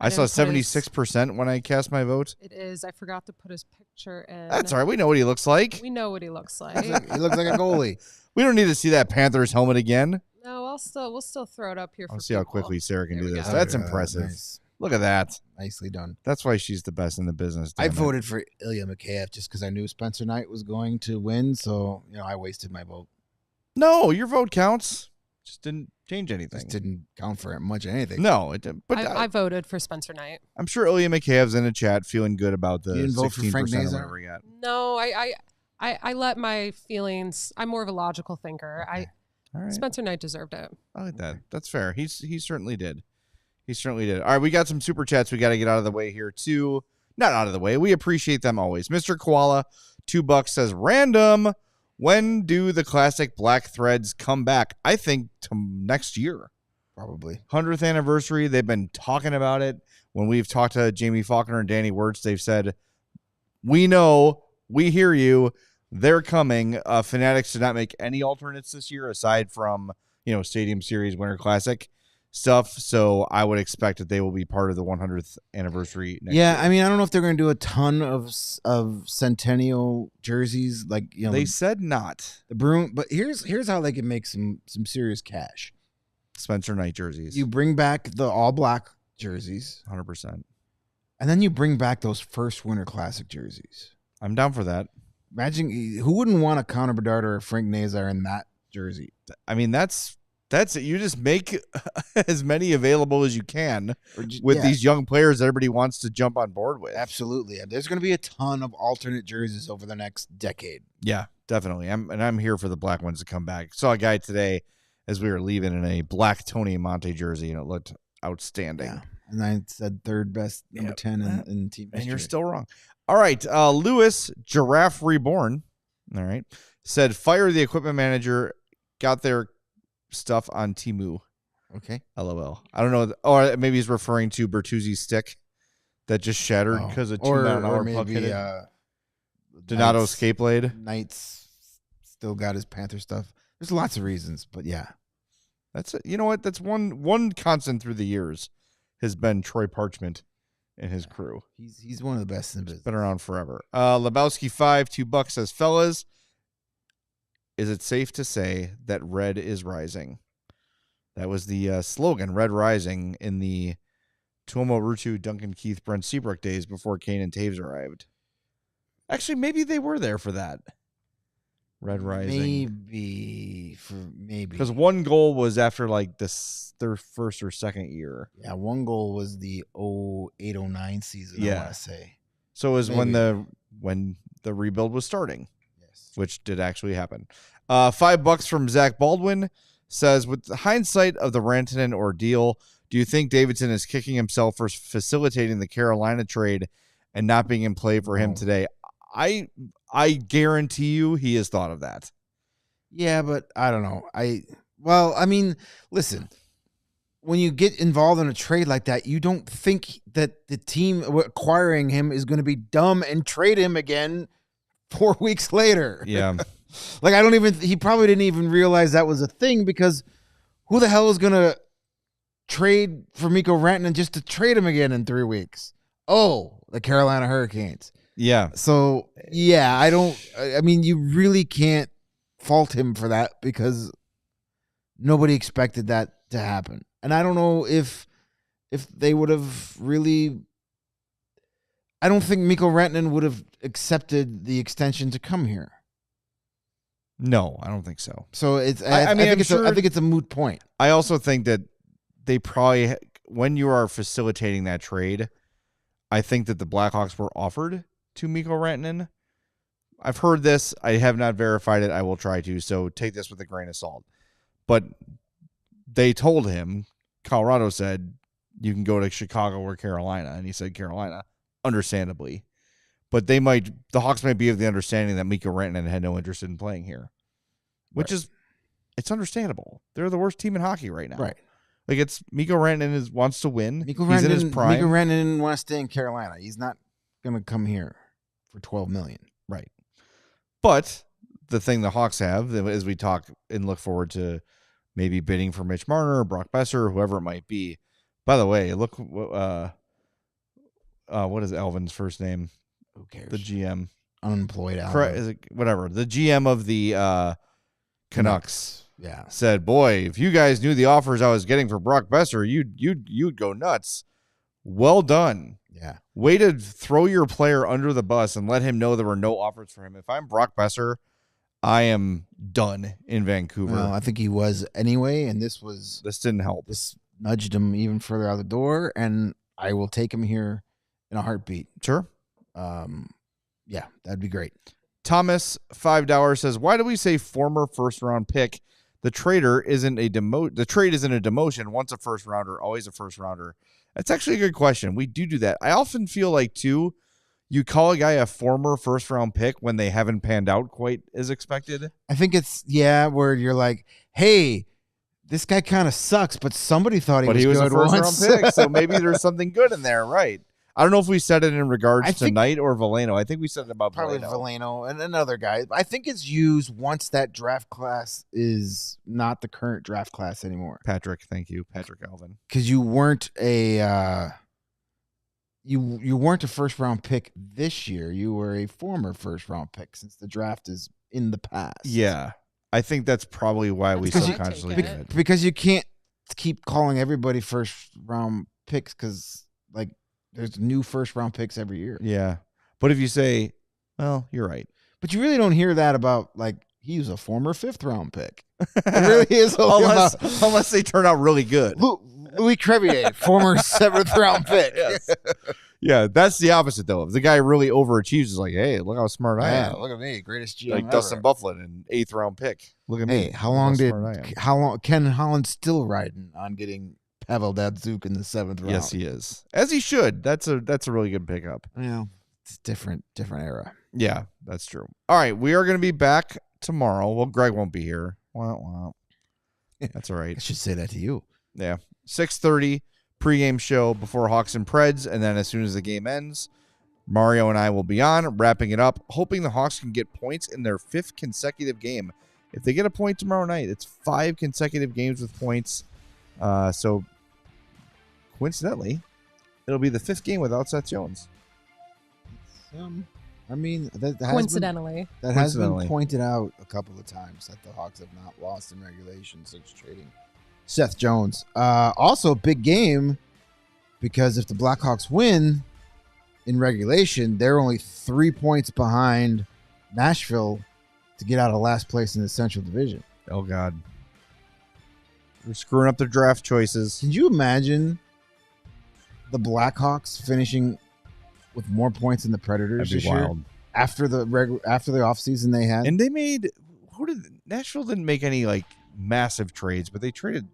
I saw 76% when I cast my vote. It is. I forgot to put his picture in. That's all right. We know what he looks like. We know what he looks like. He looks like a goalie. We don't need to see that Panthers helmet again. No, we'll still throw it up here. I'll see how quickly Sarah can do this. go. That's impressive. Nice. Look at that. Nicely done. That's why she's the best in the business. I voted for Ilya Mikheyev just because I knew Spencer Knight was going to win, so I wasted my vote. No, your vote counts. Just didn't change anything. Just didn't count for much anything. No, it didn't. But I voted for Spencer Knight. I'm sure Ilya Mikheyev's in the chat feeling good about the 16% or we got. No, I let my feelings. I'm more of a logical thinker. All right. Spencer Knight deserved it. I like that. That's fair. He certainly did. He certainly did. All right, we got some super chats we got to get out of the way here too. not out of the way. We appreciate them always. Mr. Koala, $2 says, random. When do the classic black threads come back? I think next year. Probably. 100th anniversary. They've been talking about it. When we've talked to Jamie Faulkner and Danny Wirtz, they've said, we know, we hear you. They're coming. Fanatics did not make any alternates this year aside from, Stadium Series, Winter Classic stuff. So I would expect that they will be part of the 100th anniversary next year. I mean, I don't know if they're going to do a ton of centennial jerseys. They said not. The Bruin, but here's how they can make some serious cash. Spencer Knight jerseys. You bring back the all black jerseys, 100%, and then you bring back those first Winter Classic jerseys. I'm down for that. Imagine who wouldn't want a Connor Bedard or a Frank Nazar in that jersey. I mean, that's it. You just make as many available as you can with these young players that everybody wants to jump on board with. Absolutely. There's going to be a ton of alternate jerseys over the next decade. Yeah, definitely. I'm here for the black ones to come back. Saw a guy today as we were leaving in a black Tony Amonte jersey, and it looked outstanding. Yeah. And I said third best number 10 in team history. And you're still wrong. All right. Lewis, Giraffe Reborn, all right, said fire the equipment manager, got their stuff on Temu. Okay. LOL. I don't know. Or maybe he's referring to Bertuzzi's stick that just shattered because of 2 mile-an-hour puck hit it. Donato escape blade. Knight's still got his Panther stuff. There's lots of reasons, but yeah. That's it. You know what? That's one constant through the years has been Troy Parchment and his crew. He's one of the best in the business. Been around forever. Lebowski 5, $2 says, fellas, is it safe to say that red is rising? That was the slogan, Red Rising, in the Tuomo Rutu, Duncan Keith, Brent Seabrook days before Kane and Taves arrived. Actually, maybe they were there for that. Red Rising. Maybe. Because one goal was after their first or second year. Yeah, one goal was the 08-09 season, I want to say. So it was when the rebuild was starting. Yes. Which did actually happen. $5 from Zach Baldwin says, with the hindsight of the Rantanen ordeal, do you think Davidson is kicking himself for facilitating the Carolina trade and not being in play for him today? I guarantee you he has thought of that. Yeah, but I don't know. I mean, listen, when you get involved in a trade like that, you don't think that the team acquiring him is going to be dumb and trade him again 4 weeks later. Yeah. He probably didn't even realize that was a thing, because who the hell is going to trade for Mikko Rantanen just to trade him again in 3 weeks? Oh, the Carolina Hurricanes. Yeah. So, yeah, I mean, you really can't fault him for that, because nobody expected that to happen. And I don't know if they would have really, I don't think Mikko Rantanen would have accepted the extension to come here. No, I don't think so. So I think it's a moot point. I also think that they probably, when you are facilitating that trade, I think that the Blackhawks were offered to Mikko Rantanen. I've heard this. I have not verified it. I will try to. So take this with a grain of salt. But they told him, Colorado said, you can go to Chicago or Carolina. And he said Carolina, understandably. But the Hawks might be of the understanding that Mikko Rantanen had no interest in playing here. Which is, it's understandable. They're the worst team in hockey right now. Right. It's Mikko Rantanen wants to win. He's in his prime. Mikko Rantanen wants to stay in Carolina. He's not going to come here for $12 million. Right. But the thing the Hawks have, as we talk and look forward to maybe bidding for Mitch Marner or Brock Besser or whoever it might be. By the way, look, what is Alvin's first name? Who cares? The GM. Unemployed Alvin. Whatever. The GM of the Canucks. Yeah. Said, boy, if you guys knew the offers I was getting for Brock Besser, you'd go nuts. Well done. Yeah. Way to throw your player under the bus and let him know there were no offers for him. If I'm Brock Besser, I am done in Vancouver. Well, I think he was anyway, and this didn't help. This nudged him even further out the door, and I will take him here in a heartbeat. Sure. Yeah, that'd be great. Thomas, $5 says, why do we say former first round pick? The trade isn't a demotion. Once a first rounder, always a first rounder. That's actually a good question. We do that. I often feel like, too, you call a guy a former first-round pick when they haven't panned out quite as expected. I think it's where you're like, hey, this guy kind of sucks, but somebody thought he was a good first-round once. pick, so maybe there's something good in there, right? I don't know if we said it in regards to Knight or Veleno. I think we said it about probably Veleno and another guy. I think it's used once that draft class is not the current draft class anymore. Patrick, thank you, Patrick Alvin, because you weren't a you weren't a first round pick this year. You were a former first round pick since the draft is in the past. Yeah, I think that's probably why we subconsciously did it. Because you can't keep calling everybody first round picks because like there's new first round picks every year. Yeah, but if you say, well, you're right, but you really don't hear that about like he was a former 5th round pick. It really is unless they turn out really good. Louis Crevier, former 7th round pick. Yes. Yeah, that's the opposite though. If the guy really overachieves, is like, hey, look how smart I am. Look at me, greatest GM like ever. Dustin Bufflin, an 8th round pick. Look at me. Hey, how long Ken Holland's still riding on getting Pavel Datsyuk in the 7th round? Yes, he is, as he should. That's a really good pickup. Yeah, it's different era. Yeah, that's true. All right, we are going to be back tomorrow. Well, Greg won't be here. Wow. That's all right. I should say that to you. Yeah. 6:30 pregame show before Hawks and Preds, and then as soon as the game ends, Mario and I will be on, wrapping it up, hoping the Hawks can get points in their 5th consecutive game. If they get a point tomorrow night, it's 5 consecutive games with points. So, coincidentally, it'll be the 5th game without Seth Jones. I mean, that coincidentally. Has been pointed out a couple of times that the Hawks have not lost in regulation since trading Seth Jones. Also, big game because if the Blackhawks win in regulation, they're only 3 points behind Nashville to get out of last place in the Central Division. Oh, God. We're screwing up their draft choices. Can you imagine the Blackhawks finishing with more points than the Predators this year after the offseason they had? And they made Nashville didn't make any like massive trades, but they traded.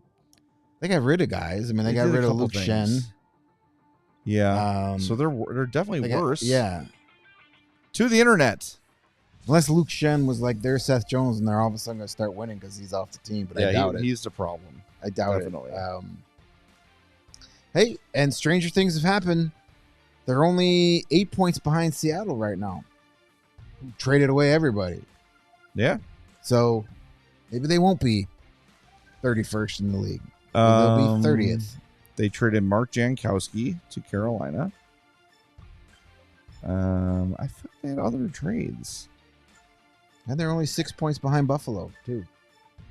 They got rid of guys. I mean, they got rid of Luke Shen. Yeah. So they're definitely worse. Yeah. To the internet. Unless Luke Shen was like their Seth Jones and they're all of a sudden going to start winning because he's off the team. But I doubt it. He's the problem. I doubt Definitely. it. Hey, and stranger things have happened. They're only 8 points behind Seattle right now. Who traded away everybody. Yeah. So maybe they won't be 31st in the league. They'll be 30th. They traded Mark Jankowski to Carolina. I thought they had other trades. And they're only 6 points behind Buffalo, too,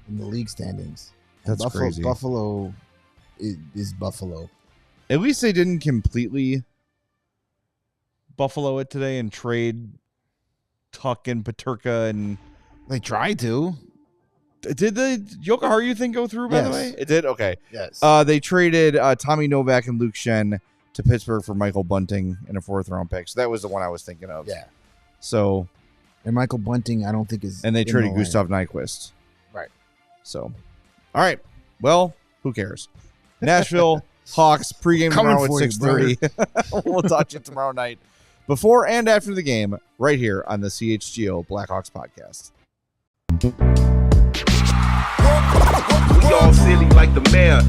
in the league standings. That's crazy. Buffalo is Buffalo. At least they didn't completely Buffalo it today and trade Tuck and Peterka, and they tried to. Did the Jokiharju thing go through, by the way? It did? Okay. Yes. They traded Tommy Novak and Luke Shen to Pittsburgh for Michael Bunting and a 4th round pick. So that was the one I was thinking of. Yeah. So. And Michael Bunting, I don't think is. And they traded Gustav Nyquist. Right. So. All right. Well, who cares? Nashville Hawks pregame tomorrow at 6:30. We'll talk to you tomorrow night before and after the game right here on the CHGO Blackhawks podcast. We all silly like the mayor.